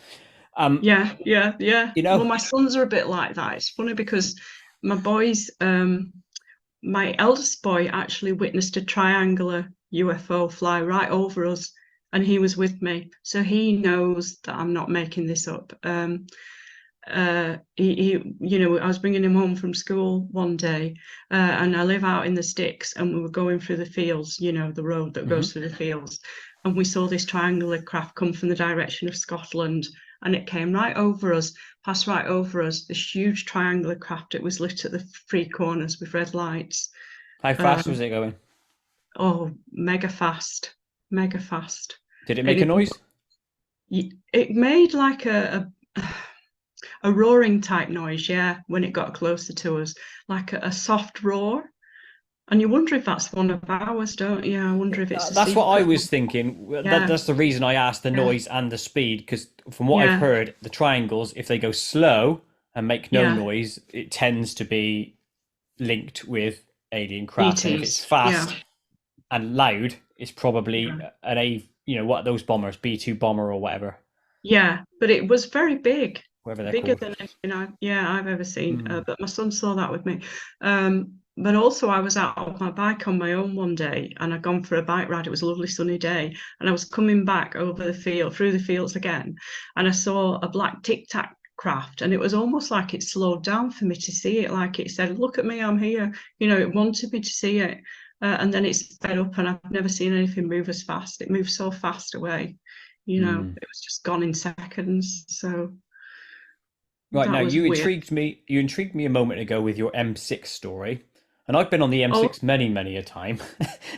Yeah, yeah, yeah. You Well, know, my sons are a bit like that. It's funny because my boys, my eldest boy actually witnessed a triangular UFO fly right over us, and he was with me, so he knows that I'm not making this up. I was bringing him home from school one day, and I live out in the sticks, and we were going through the fields, the road that goes through the fields, and we saw this triangular craft come from the direction of Scotland, and it came right over us, passed right over us, this huge triangular craft. It was lit at the three corners with red lights. how fast was Um, it going? oh, mega fast, mega fast. Did it And make a noise? it made like a roaring type noise, yeah, when it got closer to us, like a soft roar. And you wonder if that's one of ours, don't you? I wonder if it's a That's what I secret was one. thinking. Yeah, That's the reason I asked the yeah, noise and the speed, because from what I've yeah, heard, the triangles, if they go slow and make no yeah. noise, it tends to be linked with alien craft. And if it's ETs, yeah, fast and loud, it's probably yeah, an what are those bombers, B-2 bomber or whatever, yeah. But it was very big, whatever they're bigger called. than anything I've ever seen. Mm. But my son saw that with me. But also, I was out on my bike on my own one day, and I'd gone for a bike ride. It was a lovely sunny day, and I was coming back over the field, through the fields again, and I saw a black tic tac craft, and it was almost like it slowed down for me to see it. Like it said, "Look at me, I'm here." It wanted me to see it, and then it sped up, and I've never seen anything move as fast. It moved so fast away. Mm. It was just gone in seconds. So Right, now that was you weird. intrigued me. You intrigued me a moment ago with your M6 story, and I've been on the Oh, M6 many, many a time.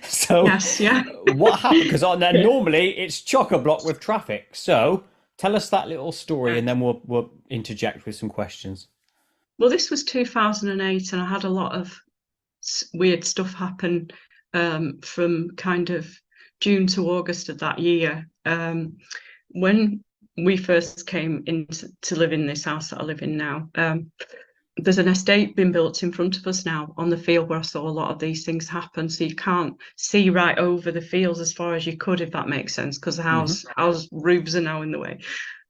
So, yes, yeah. what happened? Because Yeah. normally it's chock a block with traffic. So, tell us that little story, Yeah. and then we'll interject with some questions. Well, this was 2008, and I had a lot of weird stuff happen from kind of June to August of that year. When we first came in to live in this house that I live in now, there's an estate being built in front of us now on the field where I saw a lot of these things happen. So you can't see right over the fields as far as you could, if that makes sense, because the Hmm. house roofs are now in the way.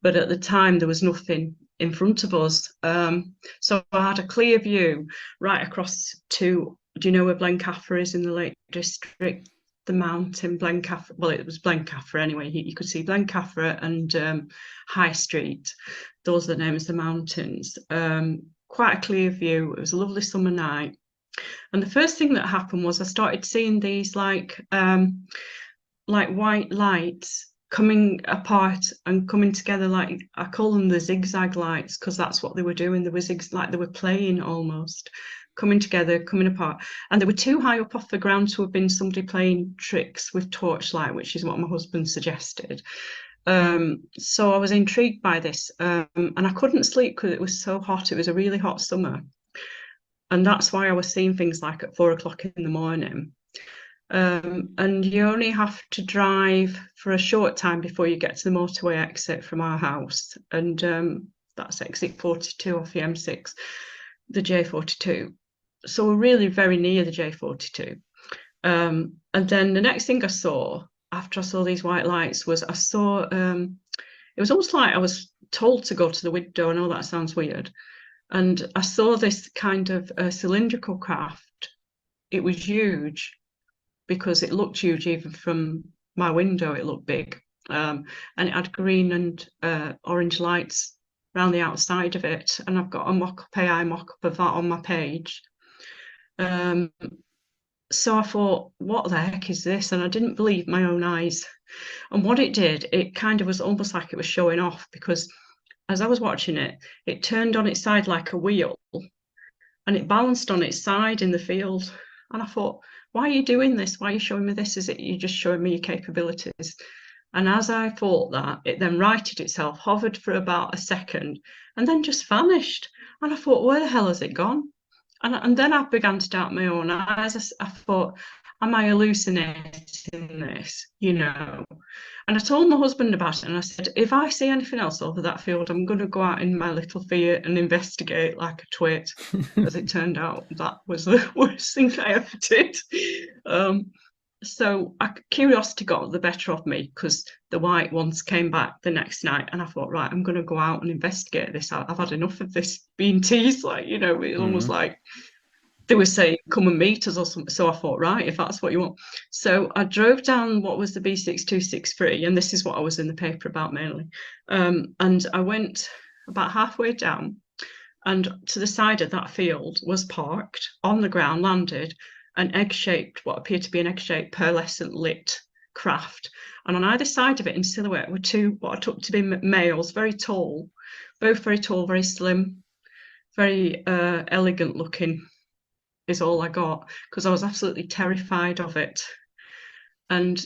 But at the time, there was nothing in front of us. So I had a clear view right across to, do you know where Blencathra is in the Lake District? The mountain Blencathra. Well, it was Blencathra anyway. You could see Blencathra and High Street. Those are the names of the mountains. Quite a clear view. It was a lovely summer night. And the first thing that happened was I started seeing these like white lights coming apart and coming together, like I call them the zigzag lights, because that's what they were doing. They were like they were playing almost, coming together, coming apart. And they were too high up off the ground to have been somebody playing tricks with torchlight, which is what my husband suggested. So I was intrigued by this, and I couldn't sleep because it was so hot. It was a really hot summer, and that's why I was seeing things like at 4 o'clock in the morning. And you only have to drive for a short time before you get to the motorway exit from our house, and that's exit 42 off the M6, the J42. So we're really very near the J42. And then the next thing I saw after I saw these white lights was I saw it was almost like I was told to go to the window. I know that sounds weird. And I saw this kind of cylindrical craft. It was huge because it looked huge even from my window. It looked big. And it had green and orange lights around the outside of it. And I've got a mock-up AI mock-up of that on my page. Um, so I thought, what the heck is this? And I didn't believe my own eyes. And what it did, it kind of was almost like it was showing off, because as I was watching it, it turned on its side like a wheel, and it balanced on its side in the field. And I thought, why are you doing this? Why are you showing me this? Is it you just showing me your capabilities? And as I thought that, it then righted itself, hovered for about a second, and then just vanished. And I thought, where the hell has it gone? And then I began to doubt my own eyes. I thought, am I hallucinating this? And I told my husband about it, and I said, if I see anything else over that field, I'm going to go out in my little Fiat and investigate like a twit. As it turned out, that was the worst thing I ever did. So curiosity got the better of me because the white ones came back the next night, and I thought, right, I'm going to go out and investigate this. I've had enough of this being teased. Like, you know, it's almost like they were saying, come and meet us or something. So I thought, right, if that's what you want. So I drove down what was the B6263, and this is what I was in the paper about mainly. And I went about halfway down, and to the side of that field was parked on the ground, landed an egg-shaped, what appeared to be an egg-shaped pearlescent lit craft. And on either side of it in silhouette were two, what I took to be males, very tall, both very tall, very slim, very elegant looking, is all I got, because I was absolutely terrified of it. And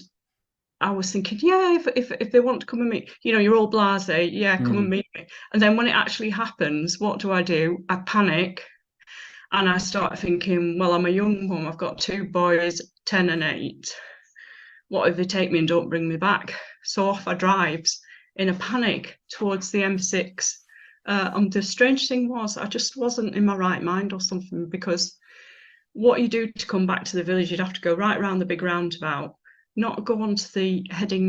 I was thinking, yeah, if they want to come and meet, you know, you're all blasé, yeah, come and meet me. And then when it actually happens, what do? I panic, and I start thinking, well, I'm a young mum, I've got two boys, 10 and 8. What if they take me and don't bring me back? So off I drives in a panic towards the M6. And the strange thing was, I just wasn't in my right mind or something, because what you do to come back to the village, you'd have to go right round the big roundabout, not go on to the heading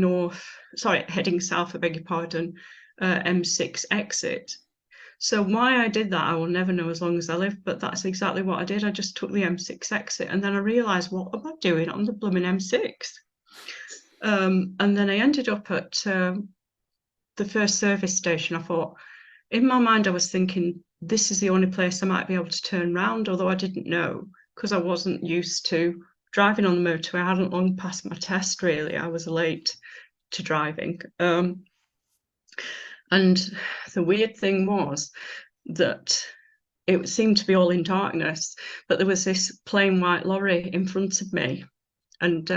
south, I beg your pardon, M6 exit. So why I did that, I will never know as long as I live, but that's exactly what I did. I just took the M6 exit, and then I realised, what am I doing on the blooming M6? And then I ended up at the first service station. I thought, in my mind, I was thinking, this is the only place I might be able to turn round, although I didn't know, because I wasn't used to driving on the motorway. I hadn't long passed my test, really. I was late to driving. And the weird thing was that it seemed to be all in darkness, but there was this plain white lorry in front of me, and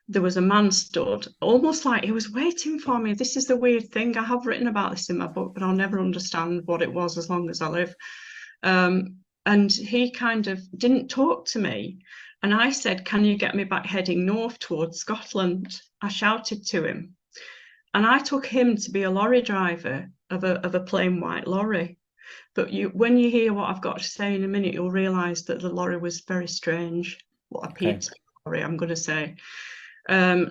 there was a man stood, almost like he was waiting for me. This is the weird thing. I have written about this in my book, but I'll never understand what it was as long as I live. And he kind of didn't talk to me. And I said, can you get me back heading north towards Scotland? I shouted to him. And I took him to be a lorry driver of a plain white lorry. But when you hear what I've got to say in a minute, you'll realise that the lorry was very strange. What appeared to be a lorry, I'm going to say.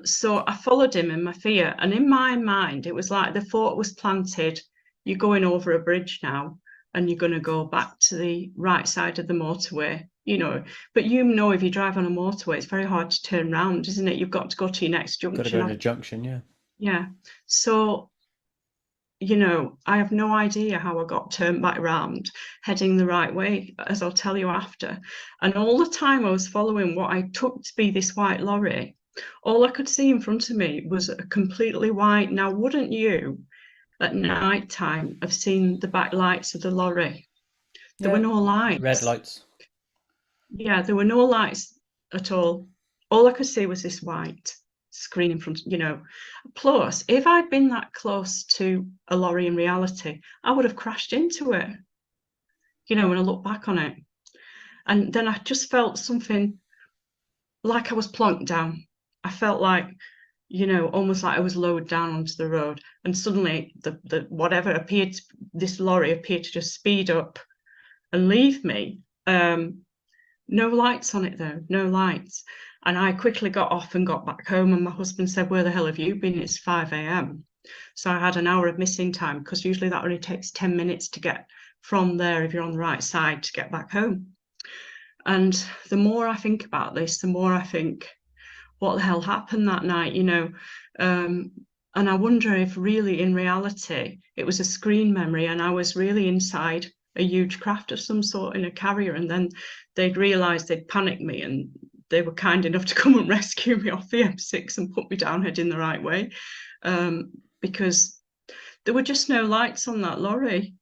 So I followed him in my fear. And in my mind, it was like the thought was planted, you're going over a bridge now, and you're going to go back to the right side of the motorway, you know. But you know, if you drive on a motorway, it's very hard to turn round, isn't it? You've got to go to your next junction. Got to go to the junction, yeah. Yeah. So, you know, I have no idea how I got turned back around, heading the right way, as I'll tell you after. And all the time I was following what I took to be this white lorry, all I could see in front of me was a completely white. Now, wouldn't you, at night time, have seen the back lights of the lorry? There were no lights. Red lights. Yeah, there were no lights at all. All I could see was this white screen in front, you know. Plus, if I'd been that close to a lorry in reality, I would have crashed into it, you know, when I look back on it. And then I just felt something like I was plonked down. I felt like, you know, almost like I was lowered down onto the road. And suddenly the whatever appeared, this lorry appeared to just speed up and leave me. No lights on it though, no lights. And I quickly got off and got back home, and my husband said, where the hell have you been? It's 5 a.m. So I had an hour of missing time, because usually that only takes 10 minutes to get from there, if you're on the right side, to get back home. And the more I think about this, the more I think, what the hell happened that night, you know? And I wonder if really in reality, it was a screen memory and I was really inside a huge craft of some sort in a carrier, and then they'd realised they'd panicked me, and they were kind enough to come and rescue me off the M6 and put me down heading the right way, because there were just no lights on that lorry,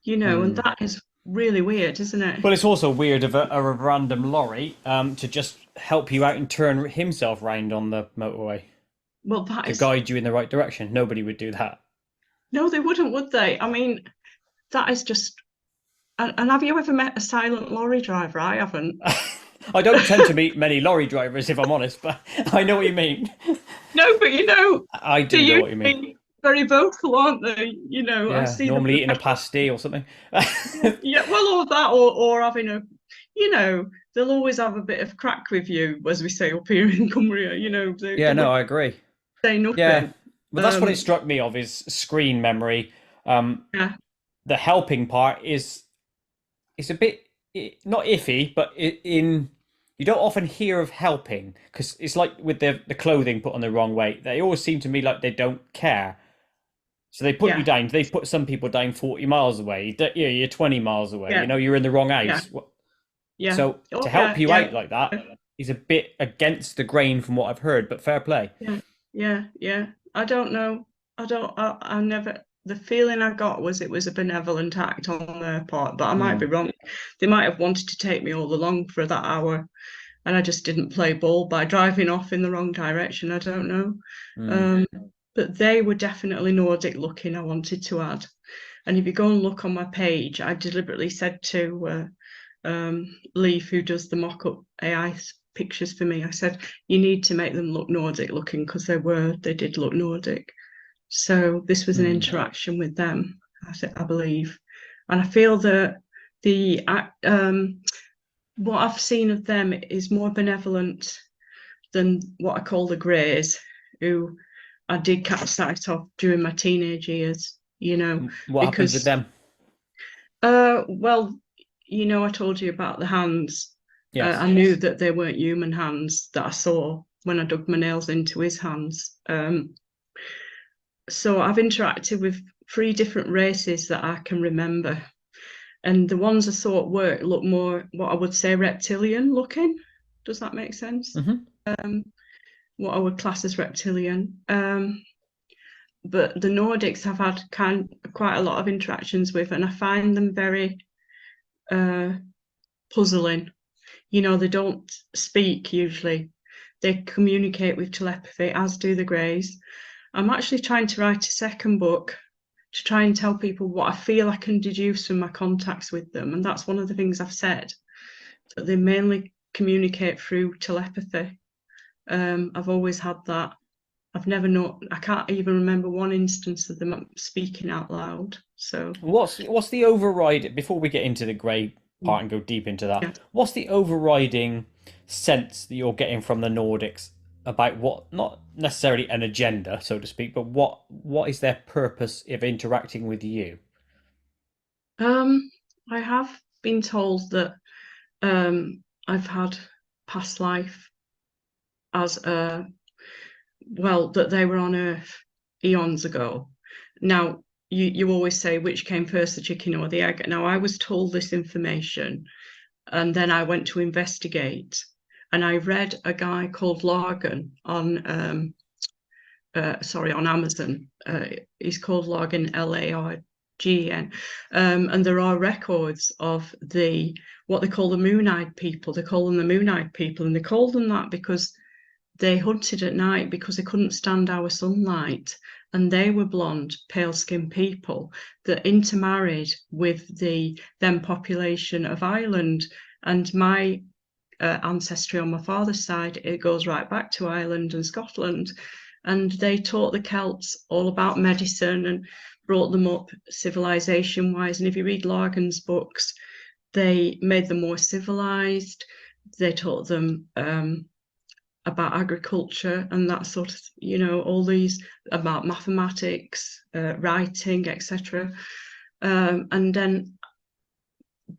you know, and that is really weird, isn't it? Well, it's also weird of a random lorry to just help you out and turn himself round on the motorway. Well, that is... guide you in the right direction. Nobody would do that. No, they wouldn't, would they? I mean, that is just... And have you ever met a silent lorry driver? I haven't. I don't tend to meet many lorry drivers, if I'm honest, but I know what you mean. No, but you know, I do know what you mean. Very vocal, aren't they? You know, yeah, I've seen normally eating a pasty or something. Yeah, well, or that, or having a, you know, they'll always have a bit of crack with you, as we say up here in Cumbria. You know, they Yeah, no, would I agree. say Yeah, nothing. well, that's what it Um, struck me of is screen memory. Um, yeah, the helping part is it's a bit not iffy, but in you don't often hear of helping because it's like with the clothing put on the wrong way. They always seem to me like they don't care. So they put you yeah, down. They put some people down 40 miles away. Yeah, you're 20 miles away. yeah, You're in the wrong yeah, house. yeah. So Oh to help yeah, you yeah. out like that is a bit against the grain from what I've heard. But fair play. Yeah, yeah, yeah. I don't know. I never, the feeling I got was it was a benevolent act on their part, but I might be Hmm. wrong. They might have wanted to take me all along for that hour, and I just didn't play ball by driving off in the wrong direction. I don't know. Hmm. Um, but they were definitely Nordic looking, I wanted to add. And if you go and look on my page, I deliberately said to Leaf, who does the mock-up AI pictures for me, I said, you need to make them look Nordic looking because they did look Nordic. So this was an Hmm. interaction with them, I believe. And I feel that the what I've seen of them is more benevolent than what I call the greys, who I did catch sight of during my teenage years, What happened with because them? well, I told you about the hands. Yes. I knew that they weren't human hands that I saw when I dug my nails into his hands. So I've interacted with three different races that I can remember. And the ones I saw at work look more what I would say reptilian looking. Does that make sense? Hmm. What I would class as reptilian. But the Nordics I've had quite a lot of interactions with, and I find them very uh, puzzling. They don't speak usually. They communicate with telepathy, as do the Greys. I'm actually trying to write a second book to try and tell people what I feel I can deduce from my contacts with them. And that's one of the things I've said, that they mainly communicate through telepathy. I've always had that. I've never known, I can't even remember one instance of them speaking out loud. So, What's the override before we get into the grey part and go deep into that? yeah. What's the overriding sense that you're getting from the Nordics about what not necessarily an agenda, so to speak, but what is their purpose of interacting with you? Um, I have been told that I've had past life as that they were on Earth eons ago. Now, you always say which came first, the chicken or the egg. Now, I was told this information, and then I went to investigate, and I read a guy called Largan on Amazon. He's called Largan, Largen. And there are records of what they call the moon-eyed people. They call them the moon-eyed people, and they call them that because they hunted at night because they couldn't stand our sunlight. And they were blonde, pale-skinned people that intermarried with the then population of Ireland. And my ancestry on my father's side, it goes right back to Ireland and Scotland. And they taught the Celts all about medicine and brought them up civilization wise. And if you read Largan's books, they made them more civilized. They taught them about agriculture and that sort of, all these about mathematics, writing, etc. And then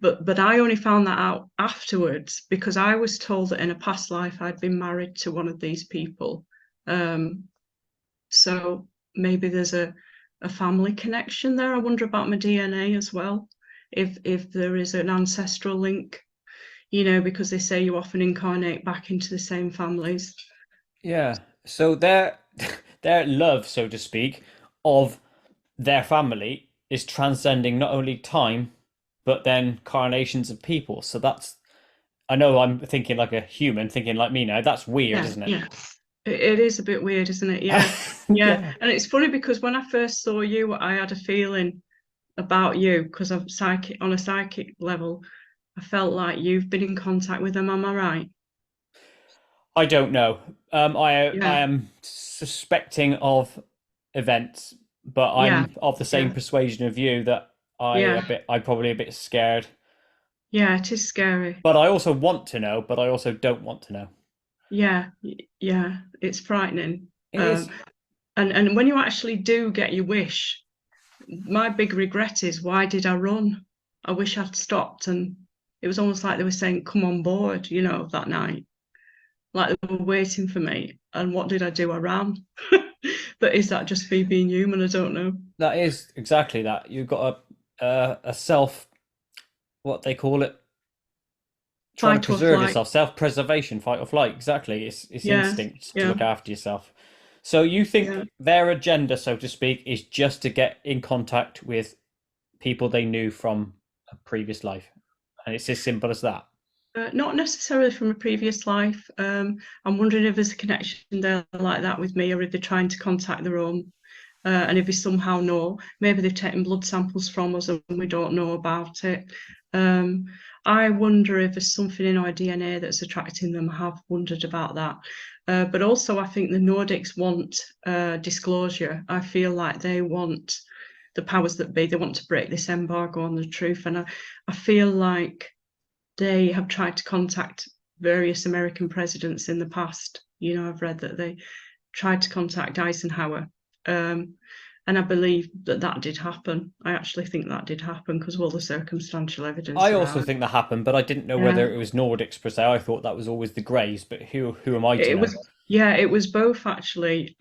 but I only found that out afterwards because I was told that in a past life I'd been married to one of these people. Um, so maybe there's a family connection there. I wonder about my DNA as well, if there is an ancestral link, because they say you often incarnate back into the same families. Yeah. So their their love, so to speak, of their family is transcending not only time, but then carnations of people. So that's I know I'm thinking like a human, thinking like me now. That's weird, Yeah, isn't it? yeah. It is a bit weird, isn't it? Yeah, yeah. Yeah. And it's funny because when I first saw you, I had a feeling about you because I'm psychic on a psychic level. I felt like you've been in contact with them. Am I right? I don't know. I Yeah, am suspecting of events, but yeah, I'm of the same yeah, persuasion of you that yeah, I'm probably a bit scared. Yeah, it is scary. But I also want to know, but I also don't want to know. Yeah, yeah, it's frightening. It Um, is. and when you actually do get your wish, my big regret is, why did I run? I wish I'd stopped, and it was almost like they were saying, "Come on board," that night. Like they were waiting for me. And what did I do? I ran. But is that just me being human? I don't know. That is exactly that. You've got a self, what they call it, trying to Fight or preserve flight. yourself, self-preservation, fight or flight. Exactly. It's Yeah, instinct to yeah, look after yourself. So you think yeah. their agenda, so to speak, is just to get in contact with people they knew from a previous life, and it's as simple as that. Not necessarily from a previous life. I'm wondering if there's a connection there like that with me, or if they're trying to contact their own. And if we somehow know, maybe they've taken blood samples from us and we don't know about it. Um, I wonder if there's something in our DNA that's attracting them. I have wondered about that. But also, I think the Nordics want disclosure. I feel like they want the powers that be, they want to break this embargo on the truth. And I feel like they have tried to contact various American presidents in the past. I've read that they tried to contact Eisenhower. Um, and I believe that that did happen. I actually think that did happen because of all the circumstantial evidence I also around. think that happened, but I didn't know Yeah, whether it was Nordics per se. I thought that was always the Greys, but who am I to it know? was. Yeah, it was both actually.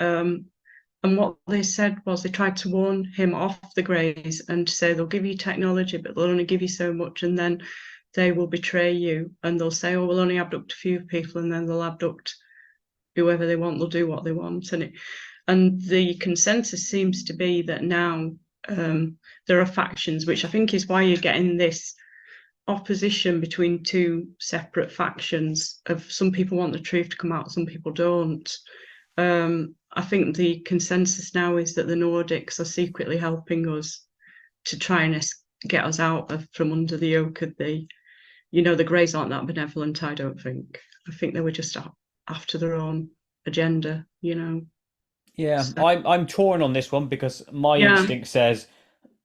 And what they said was they tried to warn him off the Greys and say they'll give you technology, but they'll only give you so much, and then they will betray you and they'll say, "Oh, we'll only abduct a few people," and then they'll abduct whoever they want. They'll do what they want, and the consensus seems to be that now there are factions, which I think is why you're getting this opposition between two separate factions. Of some people want the truth to come out, some people don't. I think the consensus now is that the Nordics are secretly helping us to try and get us out from under the yoke of the Greys aren't that benevolent, I don't think. I think they were just after their own agenda. Yeah, So, I'm torn on this one because my yeah, instinct says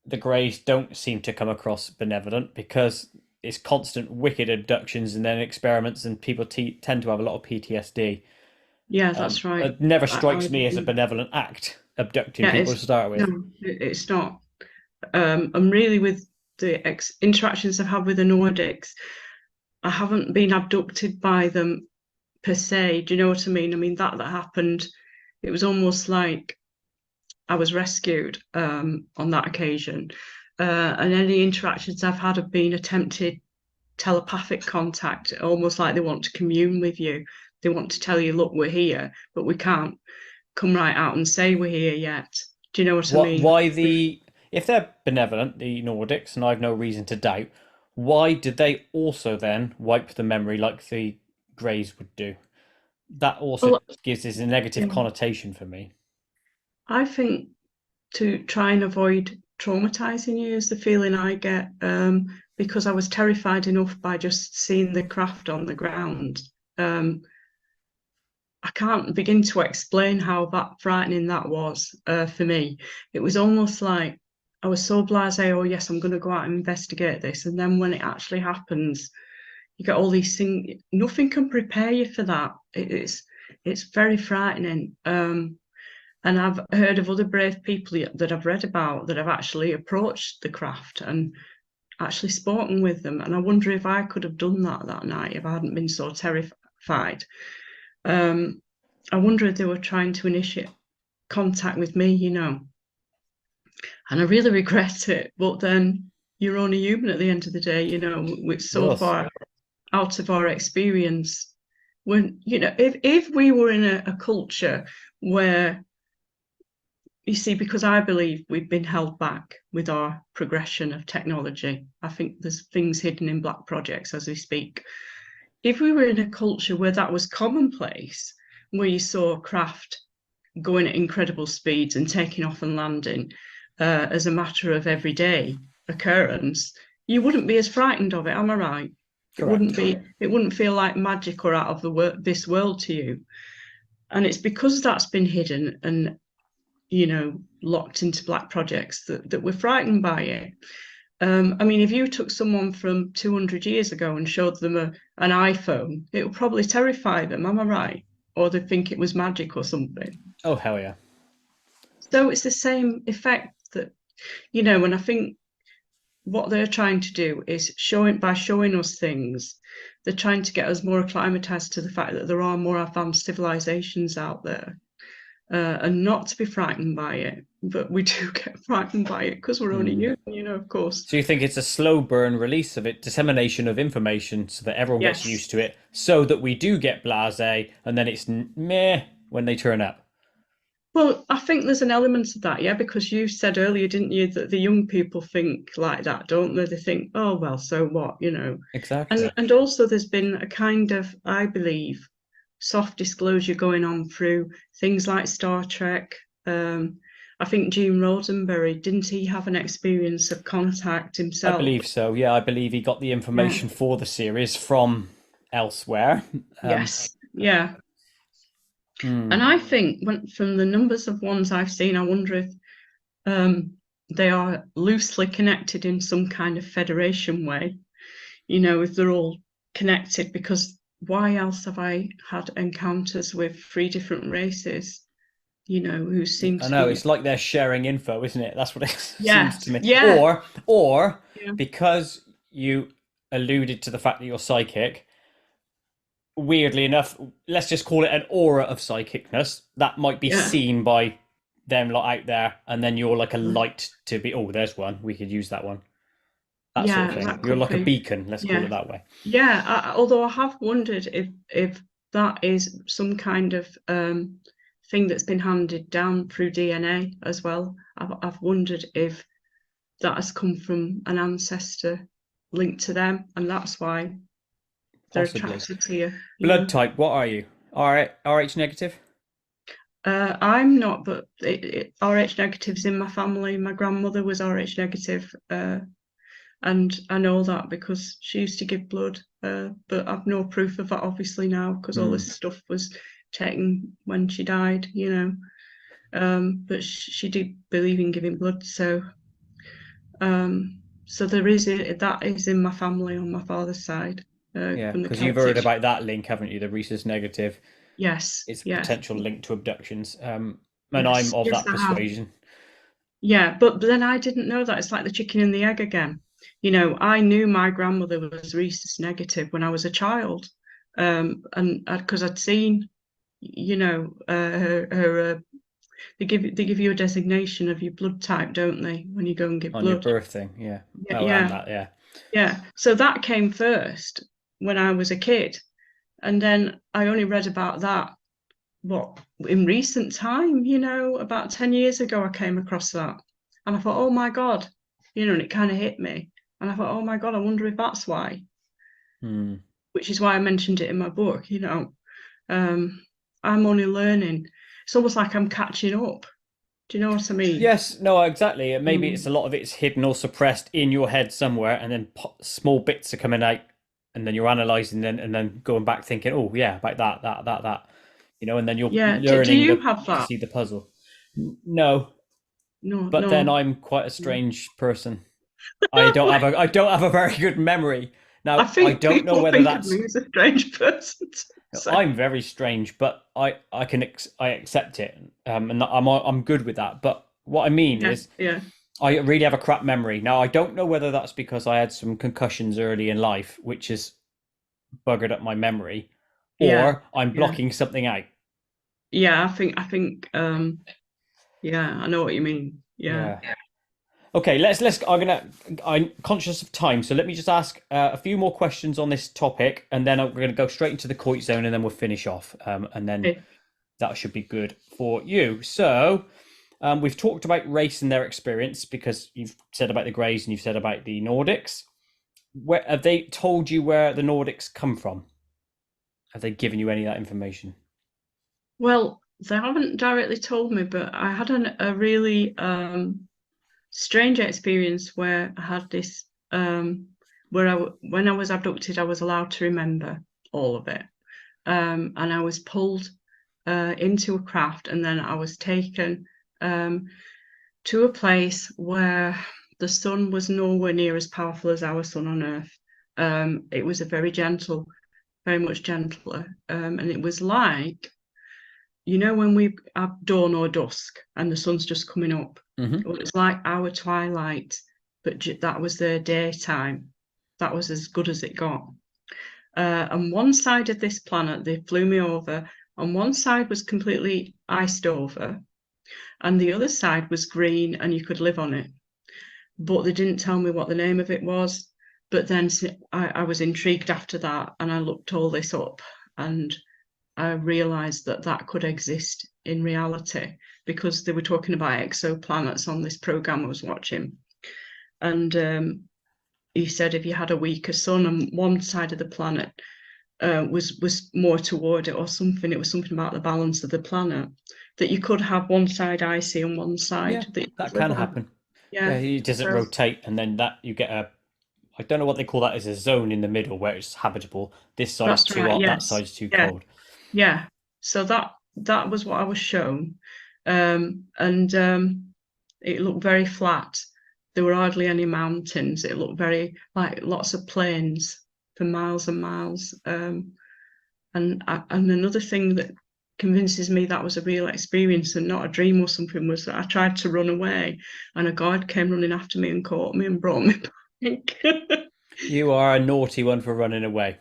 the Greys don't seem to come across benevolent because it's constant wicked abductions and then experiments, and people tend to have a lot of PTSD. yeah, that's right. It never I strikes me as a agree. benevolent act abducting Yeah, people to start no, with. it's not. I'm really with the interactions I've had with the Nordics. I haven't been abducted by them per se. Do you know what I mean? I mean that happened. It was almost like I was rescued on that occasion. And any interactions I've had have been attempted telepathic contact, almost like they want to commune with you. They want to tell you, look, we're here, but we can't come right out and say we're here yet. Do you know what I What? mean? Why the? If they're benevolent, the Nordics, and I've no reason to doubt, why did they also then wipe the memory like the Greys would do? That also Well, gives this a negative yeah, connotation for me. I think to try and avoid traumatizing you is the feeling I get, because I was terrified enough by just seeing the craft on the ground. Um, I can't begin to explain how that frightening that was for me. It was almost like I was so blasé, oh yes, I'm going to go out and investigate this. And then when it actually happens, you get all these things. Nothing can prepare you for that. It's very frightening. And I've heard of other brave people that I've read about that have actually approached the craft and actually spoken with them. And I wonder if I could have done that night if I hadn't been so terrified. Um, I wonder if they were trying to initiate contact with me. And I really regret it. But then you're only human at the end of the day. It's so Yes. far out of our experience. If we were in a culture where, you see, because I believe we've been held back with our progression of technology. I think there's things hidden in black projects as we speak. If we were in a culture where that was commonplace, where you saw craft going at incredible speeds and taking off and landing as a matter of everyday occurrence, you wouldn't be as frightened of it. Am I right? It Correct. wouldn't be. It wouldn't feel like magic or out of this world to you. And it's because that's been hidden and locked into black projects that we're frightened by it. I mean, if you took someone from 200 years ago and showed them an iPhone, it would probably terrify them, am I right? Or they'd think it was magic or something. Oh, hell yeah. So it's the same effect that, and I think what they're trying to do is by showing us things, they're trying to get us more acclimatized to the fact that there are more advanced civilizations out there, and not to be frightened by it. But we do get frightened by it because we're only human, of course. So you think it's a slow burn release of it, dissemination of information so that everyone gets Yes. used to it, so that we do get blasé, and then it's meh when they turn up. Well, I think there's an element of that, yeah, because you said earlier, didn't you, that the young people think like that, don't they? They think, oh, well, so what, Exactly. And also there's been a kind of, I believe, soft disclosure going on through things like Star Trek. I think Gene Roddenberry, didn't he have an experience of contact I himself? believe so. Yeah, I believe he got the information for the series from elsewhere. Yes, yeah. Hmm. And I think from the numbers of ones I've seen, I wonder if they are loosely connected in some kind of federation way, if they're all connected, because why else have I had encounters with 3 different races, who seem I to know, be. it's like they're sharing info, isn't it? That's what it seems Yes, to me. yeah. Or Yeah. because you alluded to the fact that you're psychic, weirdly enough, let's just call it an aura of psychicness that might be Yeah. seen by them lot out there, and then you're like a light to be. Oh, there's one. We could use that one. That sort of thing. That You're could like a be. beacon. Let's call Yeah. it that way. Yeah, although I have wondered if that is some kind of thing that's been handed down through DNA as well. I've wondered if that has come from an ancestor linked to them, and that's why they're Possibly. attracted to you. Blood type. What are you? RH negative. I'm not, but RH negatives in my family. My grandmother was RH negative, and I know that because she used to give blood, but I've no proof of that obviously now because all this stuff was taken when she died, but she did believe in giving blood, so there is that is in my family on my father's side, Yeah, from the because you've heard Celtic. about that link, haven't you? The rhesus negative. Yes, It's a yes, potential link to abductions. And I'm yes, of yes, that I have. persuasion. Yeah, but then I didn't know that. It's like the chicken and the egg again. I knew my grandmother was rhesus negative when I was a child, and because I'd seen, her. They give you a designation of your blood type, don't they, when you go and give On your blood? birth thing, yeah. Yeah, Oh, and yeah, that, yeah. yeah. So that came first when I was a kid, and then I only read about that in recent time, about 10 years ago I came across that, and I thought, oh my God, and it kind of hit me, and I thought, oh my God, I wonder if that's why. Which is why I mentioned it in my book. I'm only learning. It's almost like I'm catching up. Do you know what I mean? Yes, no, exactly. Maybe it's a lot of it's hidden or suppressed in your head somewhere, and then small bits are coming out, and then you're analyzing them, and then going back thinking, oh yeah, about that, and then you're Yeah. Do learning you have to that? see the puzzle. No, No, but then no. I'm quite a strange person. I don't have a very good memory. I Now, I think don't know people whether think of that's me as a strange person. So, I'm very strange, but I accept it, and I'm good with that. But what I mean yeah, is, yeah, I really have a crap memory. Now, I don't know whether that's because I had some concussions early in life, which has buggered up my memory, yeah, or I'm yeah. blocking something out. Yeah, I think yeah, I know what you mean. Yeah. Yeah. Okay, I'm conscious of time, so let me just ask a few more questions on this topic, and then we're going to go straight into the Koit zone, and then we'll finish off, and then Okay. that should be good for you. So, we've talked about race and their experience because you've said about the Greys and you've said about the Nordics. Where have they told you where the Nordics come from? Have they given you any of that information? Well, they haven't directly told me, but I had a really strange experience where I had this when I was abducted, I was allowed to remember all of it, and I was pulled into a craft, and then I was taken to a place where The sun was nowhere near as powerful as our sun on Earth. It was a very gentle, very much gentler. And it was like, when we have dawn or dusk and the sun's just coming up. Mm-hmm. Well, it's like our twilight, but that was their daytime. That was as good as it got. And one side of this planet, they flew me over, and one side was completely iced over, and the other side was green and you could live on it. But they didn't tell me what the name of it was. But then I was intrigued after that, and I looked all this up, and I realized that that could exist in reality, because they were talking about exoplanets on this program I was watching. And he said if you had a weaker sun and one side of the planet was more toward it or something, it was something about the balance of the planet, that you could have one side icy and one side that can happen. Yeah, it doesn't rotate, and then that you get I don't know what they call that, is a zone in the middle where it's habitable. This side's too hot, that side's too cold. Yeah. So that was what I was shown. And it looked very flat. There were hardly any mountains. It looked very like lots of plains for miles and miles. And another thing that convinces me that was a real experience and not a dream or something was that I tried to run away, and a guard came running after me and caught me and brought me back. You are a naughty one for running away.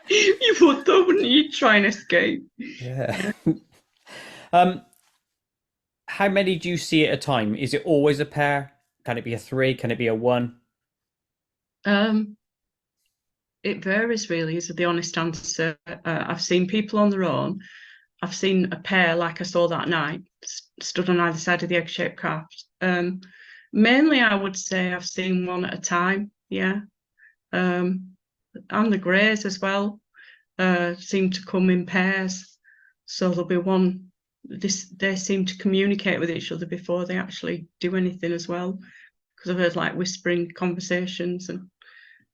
You would though, wouldn't you? Try and escape. Yeah. How many do you see at a time? Is it always a pair? Can it be a 3? Can it be a 1? It varies, really, is the honest answer. I've seen people on their own. I've seen a pair, like I saw that night, stood on either side of the egg-shaped craft. Mainly, I would say I've seen one at a time, yeah. And the greys as well seem to come in pairs. So there'll be one, they seem to communicate with each other before they actually do anything as well. Because I've heard like whispering conversations and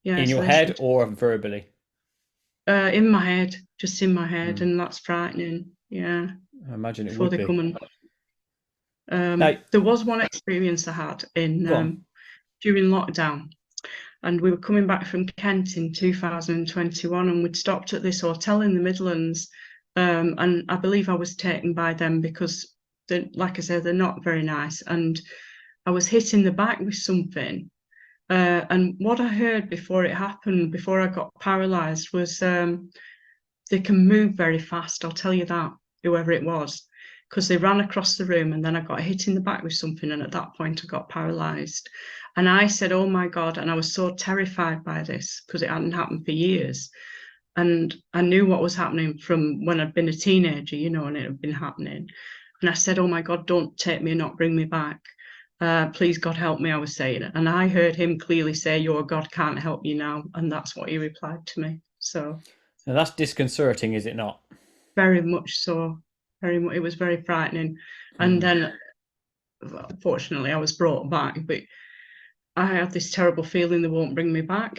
in your head or verbally? In my head, just in my head, and that's frightening. Yeah, I imagine it before would they be. come and. There was one experience I had in during lockdown, and we were coming back from Kent in 2021, and we'd stopped at this hotel in the Midlands, and I believe I was taken by them because, like I said, they're not very nice, and I was hit in the back with something. And what I heard before it happened, before I got paralysed, was they can move very fast, I'll tell you that, whoever it was, because they ran across the room, and then I got hit in the back with something, and at that point I got paralysed. And I said, oh my God, and I was so terrified by this because it hadn't happened for years. And I knew what was happening from when I'd been a teenager, and it had been happening. And I said, oh my God, don't take me and not bring me back. Please, God, help me, I was saying it. And I heard him clearly say, your God can't help you now. And that's what he replied to me. So now that's disconcerting, is it not? Very much so. Very much. It was very frightening. And then, fortunately, I was brought back. But I had this terrible feeling they won't bring me back.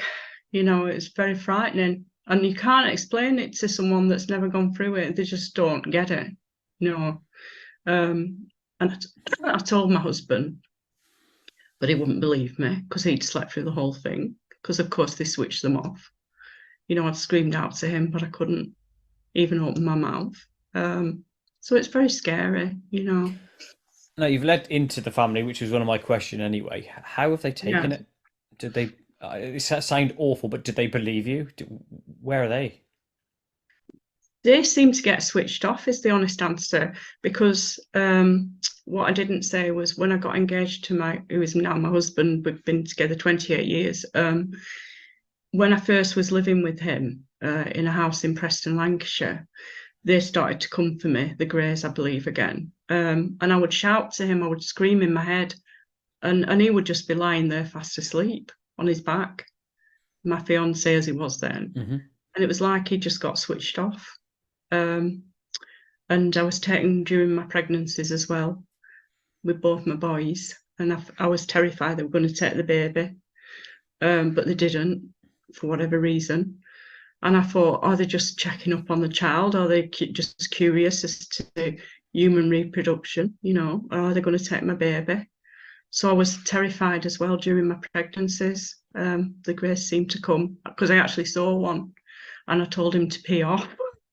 It's very frightening. And you can't explain it to someone that's never gone through it. They just don't get it. And I told my husband, but he wouldn't believe me because he'd slept through the whole thing. Because, of course, they switched them off. I'd screamed out to him, but I couldn't even open my mouth. So it's very scary, Now, you've led into the family, which was one of my questions anyway. How have they taken it? Did they, it sound awful, but did they believe you? Where are they? They seem to get switched off, is the honest answer, because what I didn't say was when I got engaged to who is now my husband, we've been together 28 years. When I first was living with him in a house in Preston, Lancashire, they started to come for me, the Greys, I believe, again. And I would shout to him, I would scream in my head, and he would just be lying there fast asleep on his back, my fiancé as he was then. And it was like he just got switched off. And I was taken during my pregnancies as well with both my boys, and I was terrified they were going to take the baby, but they didn't for whatever reason. And I thought, are they just checking up on the child? Are they just curious as to human reproduction, or are they going to take my baby? So I was terrified as well during my pregnancies. The grace seemed to come because I actually saw one, and I told him to pee off,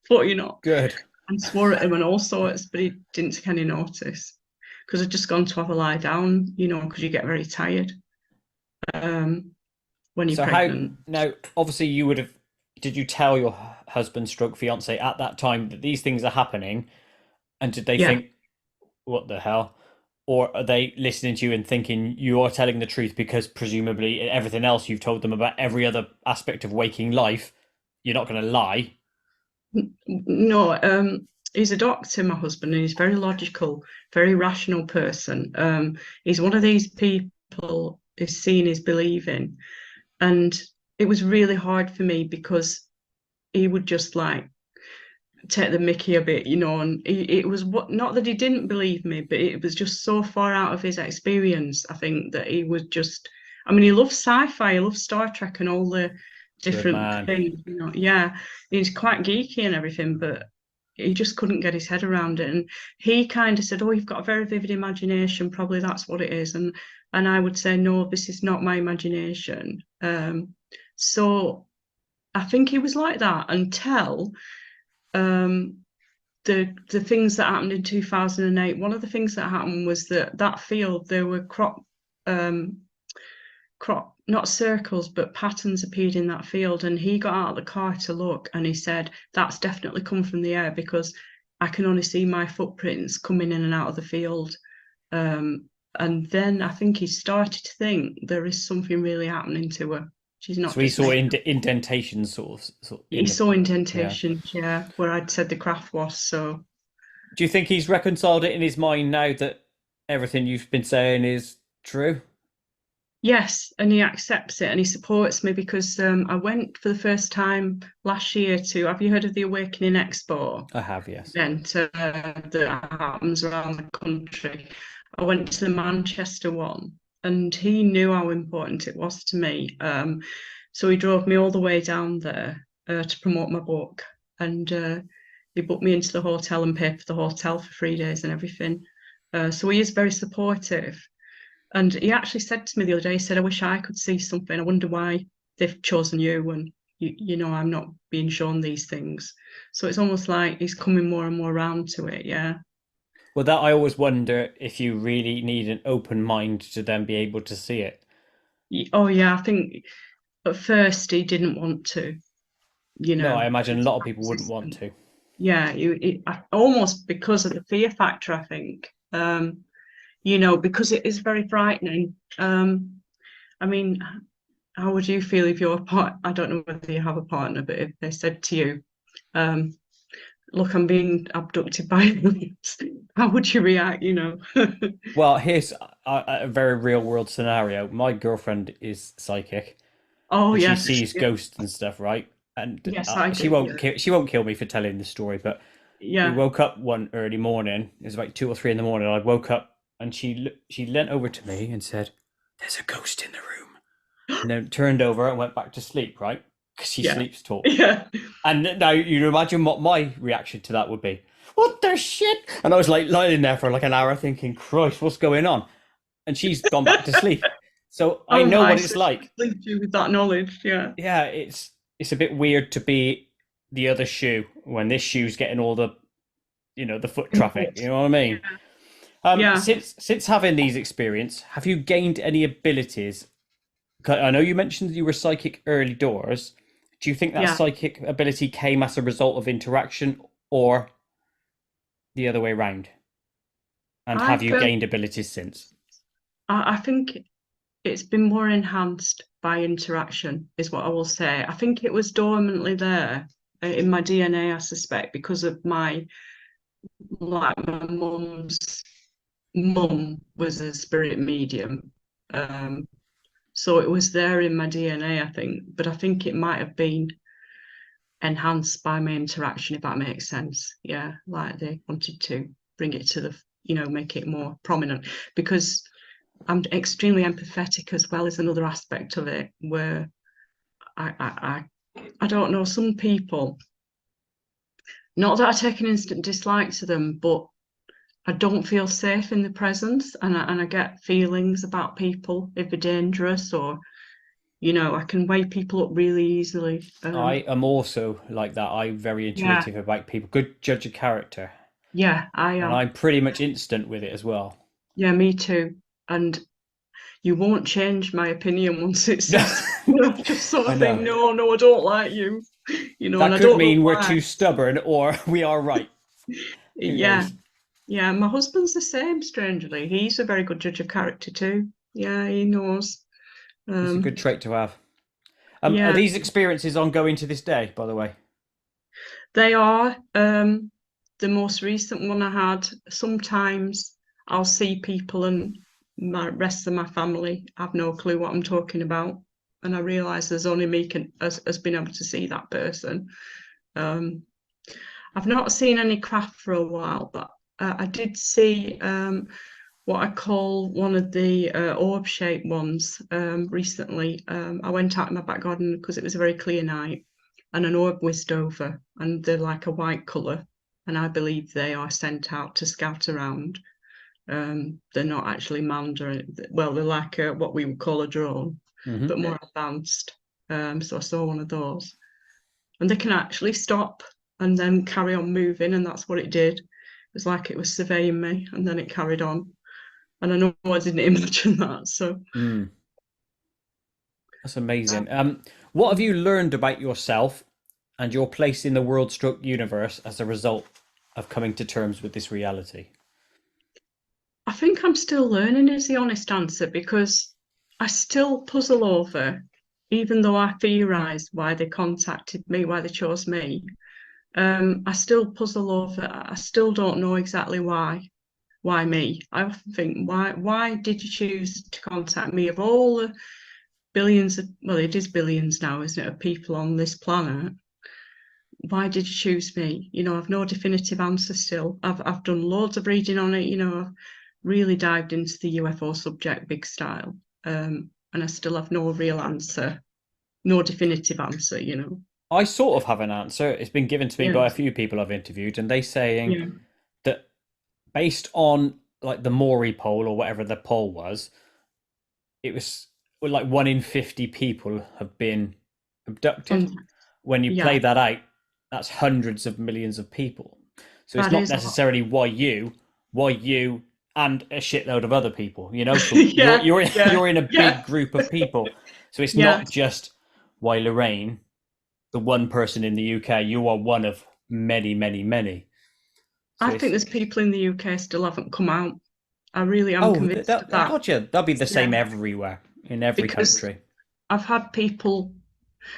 but Good. and swore at him and all sorts, but he didn't take any notice because I'd just gone to have a lie down, because you get very tired when you're So how pregnant. now? Obviously, you would have. Did you tell your husband, stroke fiance, at that time that these things are happening, and did they Yeah. think, "What the hell"? Or are they listening to you and thinking you are telling the truth because presumably everything else you've told them about every other aspect of waking life, you're not going to lie? No, he's a doctor, my husband, and he's very logical, very rational person. He's one of these people is seeing is believing. And it was really hard for me because he would just like take the mickey a bit, and it was not that he didn't believe me, but it was just so far out of his experience, I think, that he was just, I mean, he loves sci-fi, he loves Star Trek and all the Good different man. things, yeah, he's quite geeky and everything, but he just couldn't get his head around it. And he kind of said, "Oh, you've got a very vivid imagination, probably that's what it is." And I would say, "No, this is not my imagination." So I think he was like that until um, the things that happened in 2008. One of the things that happened was that field, there were crop not circles but patterns appeared in that field, and he got out of the car to look, and he said, "That's definitely come from the air because I can only see my footprints coming in and out of the field." And then I think he started to think there is something really happening to her. She's not So he just saw making. indentations sort of He in the saw yeah. indentations, yeah, where I'd said the craft was. So Do you think he's reconciled it in his mind now that everything you've been saying is true? yes, and he accepts it and he supports me because I went for the first time last year to. Have you heard of the Awakening Expo I have, yes. event that happens around the country? I went to the Manchester one, and he knew how important it was to me. So he drove me all the way down there to promote my book, and he booked me into the hotel and paid for the hotel for 3 days and everything. So he is very supportive. And he actually said to me the other day, he said, "I wish I could see something. I wonder why they've chosen you and I'm not being shown these things." So it's almost like he's coming more and more around to it, yeah. Well, that I always wonder if you really need an open mind to then be able to see it. Oh yeah, I think at first he didn't want to, No, I he imagine a was lot of quite people wouldn't want resistant. to. Yeah, almost because of the fear factor, I think. Because it is very frightening. I mean, how would you feel if your part? I don't know whether you have a partner, but if they said to you, um, "Look, I'm being abducted by aliens," how would you react? Well, here's a very real world scenario. My girlfriend is psychic, Oh and she yes, sees ghosts and stuff, right? And yes, I she do. won't Yeah, she won't kill me for telling the story, but we yeah. woke up one early morning. It was like 2 or 3 in the morning. I woke up and she leant over to me and said, "There's a ghost in the room," and then turned over and went back to sleep, right? Because she Yeah, sleeps tall. yeah. And now you imagine what my reaction to that would be. What the shit? And I was like lying there for like an hour thinking, Christ, what's going on? And she's gone back to sleep. So I Oh know my, what so it's she like. leaves you with that knowledge. Yeah, Yeah, it's a bit weird to be the other shoe when this shoe's getting all the foot traffic. input. You know what I Yeah, mean? yeah, Since having these experience, have you gained any abilities? 'Cause I know you mentioned that you were psychic early doors. Do you think that yeah. psychic ability came as a result of interaction or the other way round? And have I've, you gained abilities since? I think it's been more enhanced by interaction, is what I will say. I think it was dormantly there in my DNA, I suspect, because of my mum's mum was a spirit medium. Um, so it was there in my DNA, I think, but I think it might have been enhanced by my interaction, if that makes sense. Yeah, like they wanted to bring it to make it more prominent because I'm extremely empathetic as well as another aspect of it where I don't know, some people, not that I take an instant dislike to them, but I don't feel safe in the presence, and I get feelings about people if they're dangerous, or I can weigh people up really easily. I am also like that. I'm very Yeah, intuitive about people, good judge of character, yeah, I and am. I'm pretty much instant with it as well. Yeah, me too. And you won't change my opinion once it's said. Just sort I of think, know. no, no, I don't like you. And That I could don't know mean we're why. too stubborn or we are right. Who Yeah, knows? yeah. My husband's the same, strangely. He's a very good judge of character too. Yeah, he knows. It's a good Um, trait to have. Are yeah, these experiences ongoing to this day, by the way? they are. The most recent one I had, sometimes I'll see people and my rest of my family have no clue what I'm talking about. And I realise there's only me has been able to see that person. Um, I've not seen any craft for a while, but I did see what I call one of the orb-shaped ones recently. I went out in my back garden because it was a very clear night, and an orb whizzed over, and they're like a white colour, and I believe they are sent out to scout around. They're not actually manned, or well, they're like what we would call a drone, Hmm. but more advanced. So I saw one of those, and they can actually stop and then carry on moving, and that's what it did. It was like it was surveying me, and then it carried on. And I know I didn't imagine that. So, Mm, that's uh, amazing. What have you learned about yourself and your place in the world stroke universe as a result of coming to terms with this reality? I think I'm still learning is the honest answer, because I still puzzle over, even though I theorized why they contacted me, why they chose me. I still puzzle over. I still don't know exactly why. Why me? I often think, why did you choose to contact me of all the billions of, well, it is billions now, isn't it, of people on this planet? Why did you choose me? I've no definitive answer still. I've done loads of reading on it. I've really dived into the UFO subject big style, and I still have no real answer, no definitive answer. I sort of have an answer. It's been given to me by a Yes, few people I've interviewed, and they saying yeah, that based on like the Maury poll or whatever the poll was, it was like 1 in 50 people have been abducted. contact. When you Yeah, play that out, that's hundreds of millions of people. So it's that not is a lot. necessarily why you, and a shitload of other people. So you're Yeah, you're yeah, you're in a yeah, big group of people. So it's yeah. not just why Lorraine, the one person in the UK. You are one of many, many, many. I So think it's there's people in the UK still haven't come out. I really am oh, convinced of that. gotcha. That'll be the same Yeah, everywhere in every because country. I've had people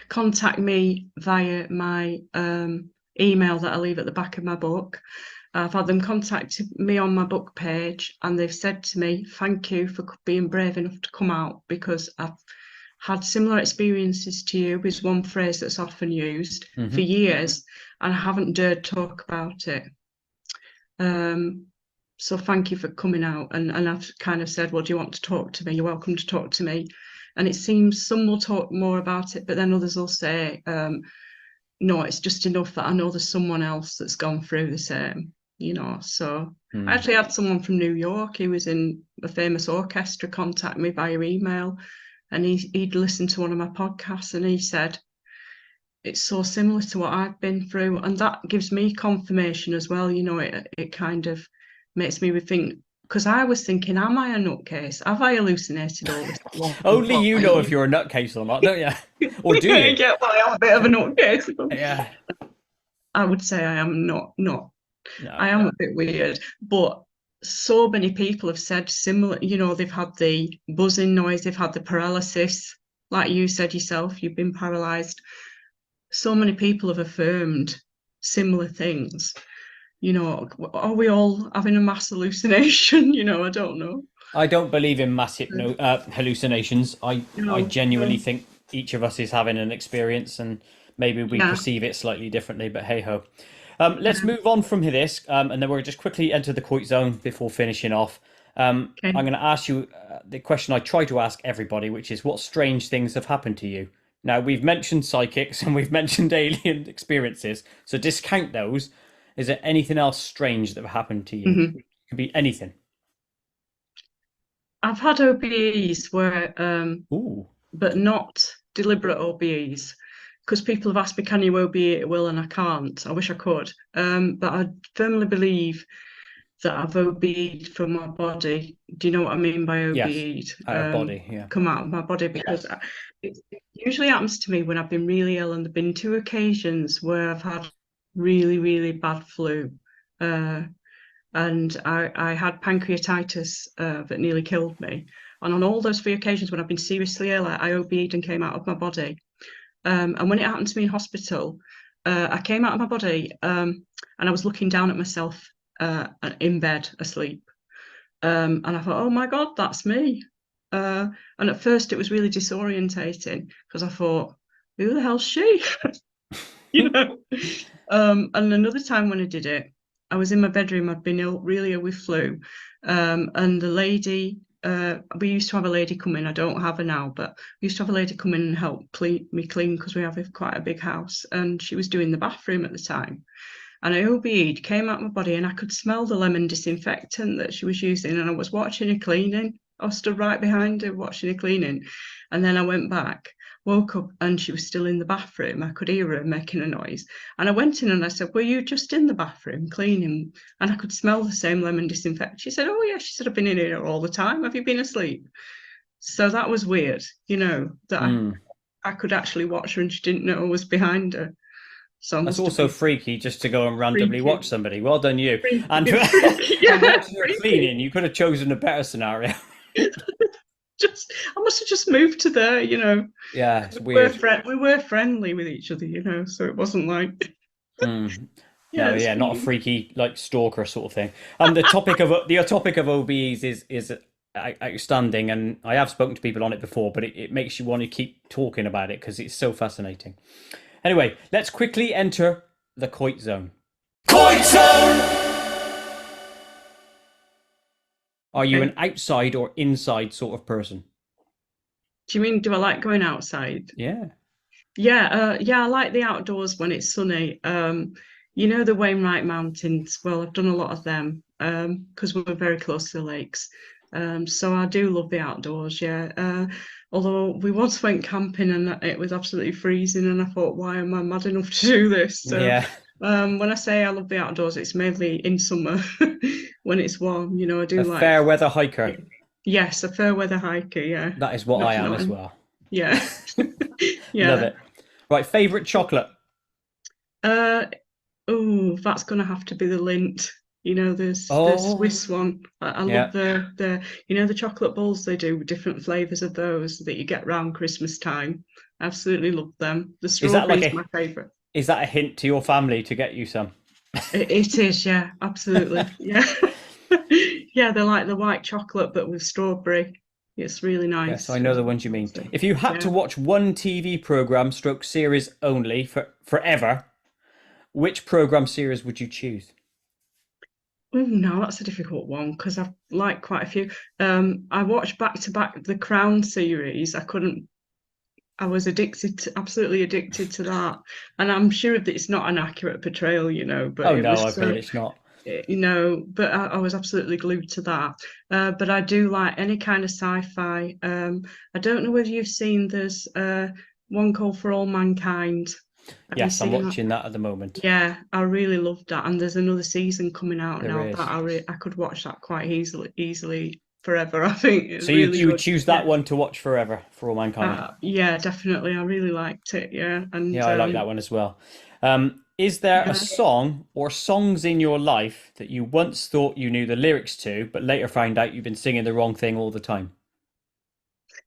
contact me via my email that I leave at the back of my book. I've had them contact me on my book page, and they've said to me, "Thank you for being brave enough to come out, because I've had similar experiences to you," is one phrase that's often used, for Hmm. years, and I haven't dared talk about it. Um, so thank you for coming out. And I've kind of said, well, do you want to talk to me? You're welcome to talk to me. And it seems some will talk more about it, but then others will say, no, it's just enough that I know there's someone else that's gone through the same. So I Hmm. actually had someone from New York. He was in a famous orchestra contact me via email, and he'd listened to one of my podcasts, and he said, it's so similar to what I've been through. And that gives me confirmation as well. It kind of makes me think, because I was thinking, am I a nutcase? Have I hallucinated all this long Only you know if time? you're a nutcase or not, don't you? Or do You you? get why I'm a bit of a nutcase. Yeah. I would say I am not. No. I am a bit weird, but so many people have said similar, they've had the buzzing noise, they've had the paralysis. Like you said yourself, you've been paralyzed. So many people have affirmed similar things. Are we all having a mass hallucination? I don't know. I don't believe in mass hallucinations. I No, genuinely no. think each of us is having an experience and maybe we Yeah, perceive it slightly differently, but hey ho. Let's yeah. move on from this and then we'll just quickly enter the Koit zone before finishing off. I'm Okay. going to ask you the question I try to ask everybody, which is what strange things have happened to you? Now, we've mentioned psychics and we've mentioned alien experiences, so discount those. Is there anything else strange that have happened to you? Mhm. Could be anything. I've had OBEs where, Ooh. but not deliberate OBEs, because people have asked me, can you OBE at will? And I can't. I wish I could. But I firmly believe that I've OBE'd from my body. Do you know what I mean by Yes. OBE'd? Out of body. Yeah. Come out of my body, because it usually happens to me when I've been really ill, and there've been 2 occasions where I've had really, really bad flu. And I had pancreatitis that nearly killed me. And on all those 3 occasions when I've been seriously ill, I OB'd and came out of my body. And when it happened to me in hospital, I came out of my body and I was looking down at myself in bed asleep. And I thought, oh my God, that's me. And at first it was really disorientating, because I thought, who the hell's she? You know. And another time when I did it, I was in my bedroom. I'd been ill, really ill with flu. And the lady, we used to have a lady come in. I don't have her now, but we used to have a lady come in and help me clean, because we have quite a big house. And she was doing the bathroom at the time. And I OB'd, came out of my body, and I could smell the lemon disinfectant that she was using. And I was watching her cleaning. I stood right behind her watching her cleaning. And then I went back, woke up, and she was still in the bathroom. I could hear her making a noise. And I went in and I said, were you just in the bathroom cleaning? And I could smell the same lemon disinfectant. She said, oh yeah. She said, I've been in here all the time. Have you been asleep? So that was weird, that I could actually watch her and she didn't know I was behind her. So that's also freaky, just to go and randomly watch somebody. Well done, you. Freaky. And Yeah, watching her cleaning, you could have chosen a better scenario. I must have just moved to there, Yeah, it's weird. We were friendly with each other, so it wasn't like. Not a freaky like stalker sort of thing. The topic of OBEs is outstanding, and I have spoken to people on it before, but it makes you want to keep talking about it because it's so fascinating. Anyway, let's quickly enter the Koit zone. Koit zone! Are you an outside or inside sort of person? Do you mean, do I like going outside? Yeah. Yeah, I like the outdoors when it's sunny. The Wainwright Mountains. Well, I've done a lot of them because we're very close to the lakes. So I do love the outdoors, yeah. Although we once went camping and it was absolutely freezing, and I thought, why am I mad enough to do this? So, yeah. When I say I love the outdoors, it's mainly in summer when it's warm. I do like fair weather hiker. Yes, a fair weather hiker. Yeah, that is what I am as well. Yeah, yeah. Love it. Right, favorite chocolate. That's gonna have to be the Lindt. The Swiss one. I love the chocolate balls they do with different flavors of those that you get around Christmas time. Absolutely love them. The strawberry is my favorite. Is that a hint to your family to get you some? It is, yeah, absolutely. Yeah. Yeah, they're like the white chocolate but with strawberry. It's really nice. Yes, I know the ones you mean. If you had to watch one TV program / series only forever, which program series would you choose? Oh no, that's a difficult one because I've liked quite a few. I watched back to back the Crown series. I was absolutely addicted to that. And I'm sure that it's not an accurate portrayal, but I've heard it's not. But I was absolutely glued to that. But I do like any kind of sci-fi. I don't know whether you've seen, there's one called For All Mankind. Yes, I'm watching that at the moment. Yeah, I really loved that, and there's another season coming out now is. that I could watch that quite easily forever. I think. So you would choose that one to watch forever, For All Mankind? Yeah, definitely. I really liked it. Yeah, and I like that one as well. Is there a song or songs in your life that you once thought you knew the lyrics to, but later found out you've been singing the wrong thing all the time?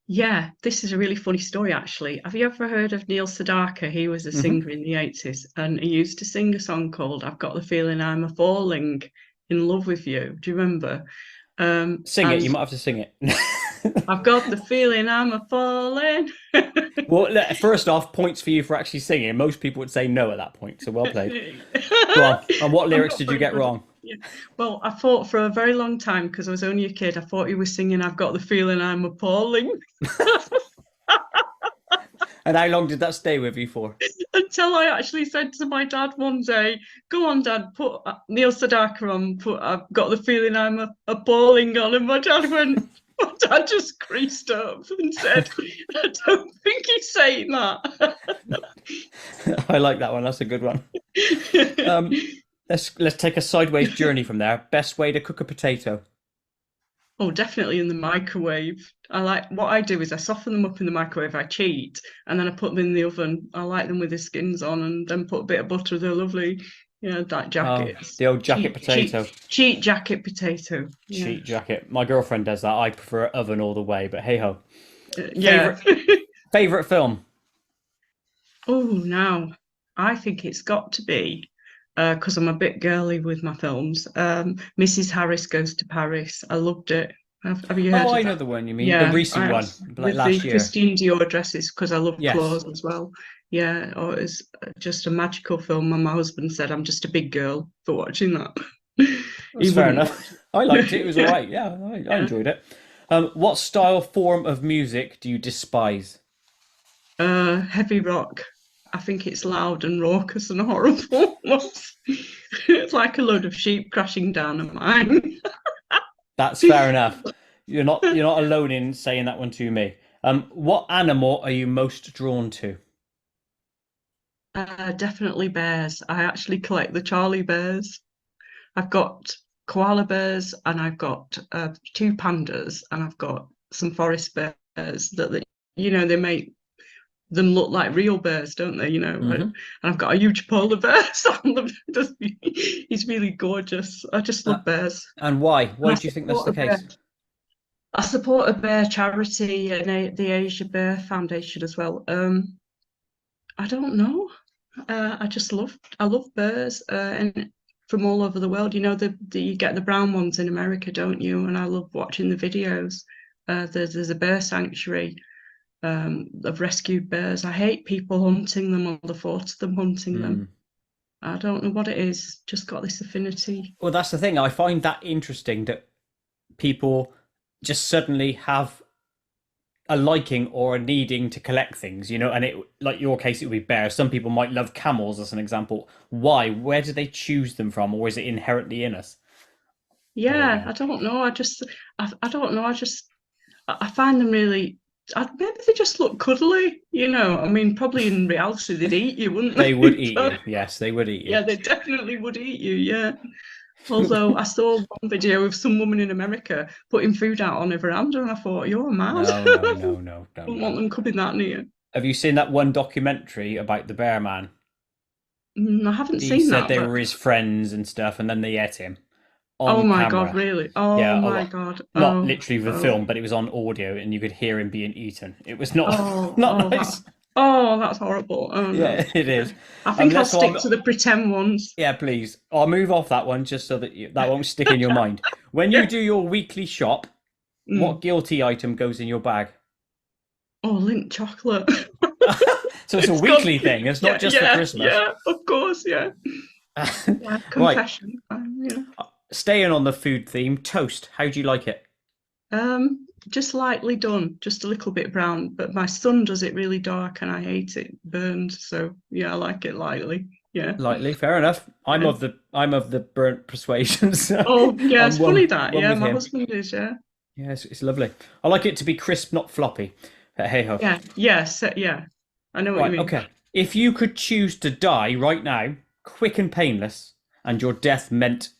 Yeah, this is a really funny story, actually. Have you ever heard of Neil Sedaka? He was a singer in the 80s, and he used to sing a song called I've Got the Feeling I'm a Falling in Love with You. Do you remember? Sing it. You might have to sing it. I've got the feeling I'm a falling. Well, first off, points for you for actually singing. Most people would say no at that point, so well played. Go on. And what lyrics did you get wrong? Yeah. Well, I thought for a very long time, because I was only a kid, I thought he was singing I've got the feeling I'm appalling. And how long did that stay with you for? till I actually said to my dad one day, "Go on, Dad, put Neil Sedaka on. I've got the feeling I'm a bowling on." And my dad just creased up and said, "I don't think he's saying that." I like that one. That's a good one. Let's take a sideways journey from there. Best way to cook a potato. Oh, definitely in the microwave. What I do is I soften them up in the microwave. I cheat, and then I put them in the oven. I like them with the skins on, and then put a bit of butter. They're lovely, like jackets. The old jacket potato. Cheat jacket potato. Cheat jacket. My girlfriend does that. I prefer oven all the way, but hey ho. Yeah. Favorite film? Oh, now I think it's got to be because I'm a bit girly with my films. Mrs. Harris Goes to Paris. I loved it. Have you heard of I that? know the one you mean. Yeah, The recent one, like with last the year. Christine Dior dresses because I love Yes. clothes as well. Yeah, it was just a magical film. And my husband said I'm just a big girl for watching that. That's fair enough. I liked it. It was all right. Yeah, I enjoyed it. What style form of music do you despise? Heavy rock. I think it's loud and raucous and horrible. It's like a load of sheep crashing down a mine. That's fair enough. You're not alone in saying that one to me. What animal are you most drawn to? Definitely bears. I actually collect the Charlie bears. I've got koala bears and I've got two pandas and I've got some forest bears they make them look like real bears, don't they? And I've got a huge polar bear. He's really gorgeous. I just love bears. And why? Why do you think that's the case? I support a bear charity and the Asia Bear Foundation as well. I don't know. I love bears and from all over the world. You get the brown ones in America, don't you? And I love watching the videos. There's a bear sanctuary of rescued bears. I hate people hunting them or the thought of them hunting them. I don't know what it is. Just got this affinity. Well, that's the thing. I find that interesting that people just suddenly have a liking or a needing to collect things, and it, like your case, it would be bears. Some people might love camels as an example. Why? Where do they choose them from, or is it inherently in us? Yeah, I don't know. I don't know. I find them really. Maybe they just look cuddly, I mean, probably in reality they'd eat you, wouldn't they? They would eat you. Yes, they would eat you. Yeah, they definitely would eat you. Yeah. Although I saw one video of some woman in America putting food out on her veranda, and I thought, you're mad. No. Don't want them coming that near. Have you seen that one documentary about the bear man? I haven't seen that. He said they were his friends and stuff, and then they ate him. Oh my God, really? Oh yeah, my God. Not literally the film, but it was on audio and you could hear him being eaten. It was not nice. That's horrible. Oh, no. Yeah, it is. I think I'll stick to the pretend ones. Yeah, please. I'll move off that one just so that that won't stick in your mind. When you do your weekly shop, what guilty item goes in your bag? Oh, Lindt chocolate. So it's a weekly thing. It's not just for Christmas. Yeah, of course, yeah. Confession. Right. Staying on the food theme, toast. How do you like it? Just lightly done, just a little bit brown. But my son does it really dark, and I hate it burned. So yeah, I like it lightly. Yeah, lightly. Fair enough. I'm of the burnt persuasion. So oh yeah, it's funny that. Yeah, my husband is. Yeah. Yeah, it's lovely. I like it to be crisp, not floppy. Hey ho. Yeah. Yes. Yeah. I know what you mean. Okay. If you could choose to die right now, quick and painless, and your death meant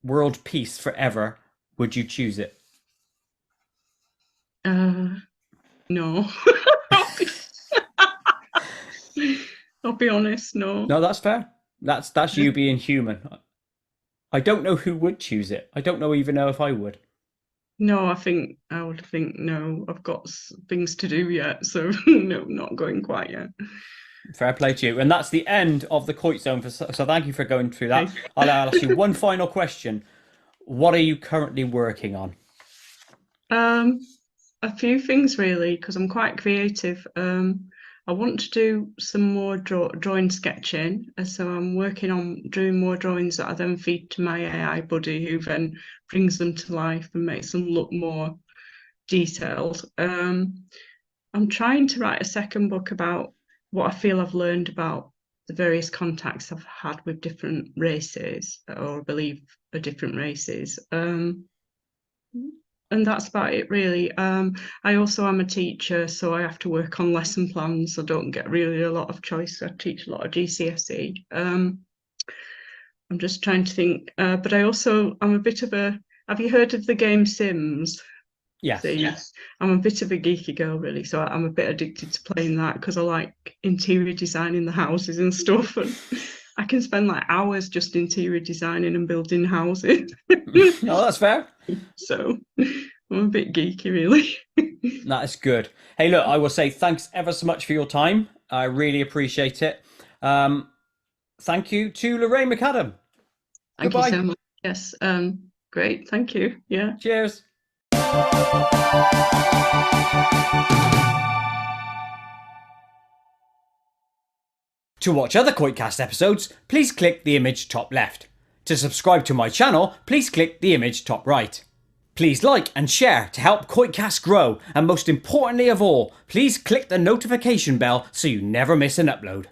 world peace forever, would you choose it? No. I'll be honest, no. No, that's fair. That's you being human. I don't know who would choose it. I don't even know if I would. No, I would think no. I've got things to do yet, so no, not going quite yet. Fair play to you. And that's the end of the Koit Zone. So thank you for going through that. I'll ask you one final question. What are you currently working on? A few things really, because I'm quite creative. I want to do some more drawing sketching, so I'm working on doing more drawings that I then feed to my AI buddy, who then brings them to life and makes them look more detailed. I'm trying to write a second book about what I feel I've learned about the various contacts I've had with different races, or I believe are different races. And that's about it, really. I also am a teacher, so I have to work on lesson plans. I don't get really a lot of choice. I teach a lot of GCSE. I'm just trying to think, but I'm a bit of a. Have you heard of the game Sims? Yes. Yes. I'm a bit of a geeky girl, really, so I'm a bit addicted to playing that because I like interior designing the houses and stuff, and I can spend like hours just interior designing and building houses. Oh, that's fair. So I'm a bit geeky, really. That is good. Hey, look, I will say thanks ever so much for your time. I really appreciate it. Thank you to Lorraine McAdam. Thank you so much. Yes. Great. Thank you. Yeah. Cheers. To watch other KoitCast episodes, please click the image top left. To subscribe to my channel, please click the image top right. Please like and share to help KoitCast grow, and most importantly of all, please click the notification bell so you never miss an upload.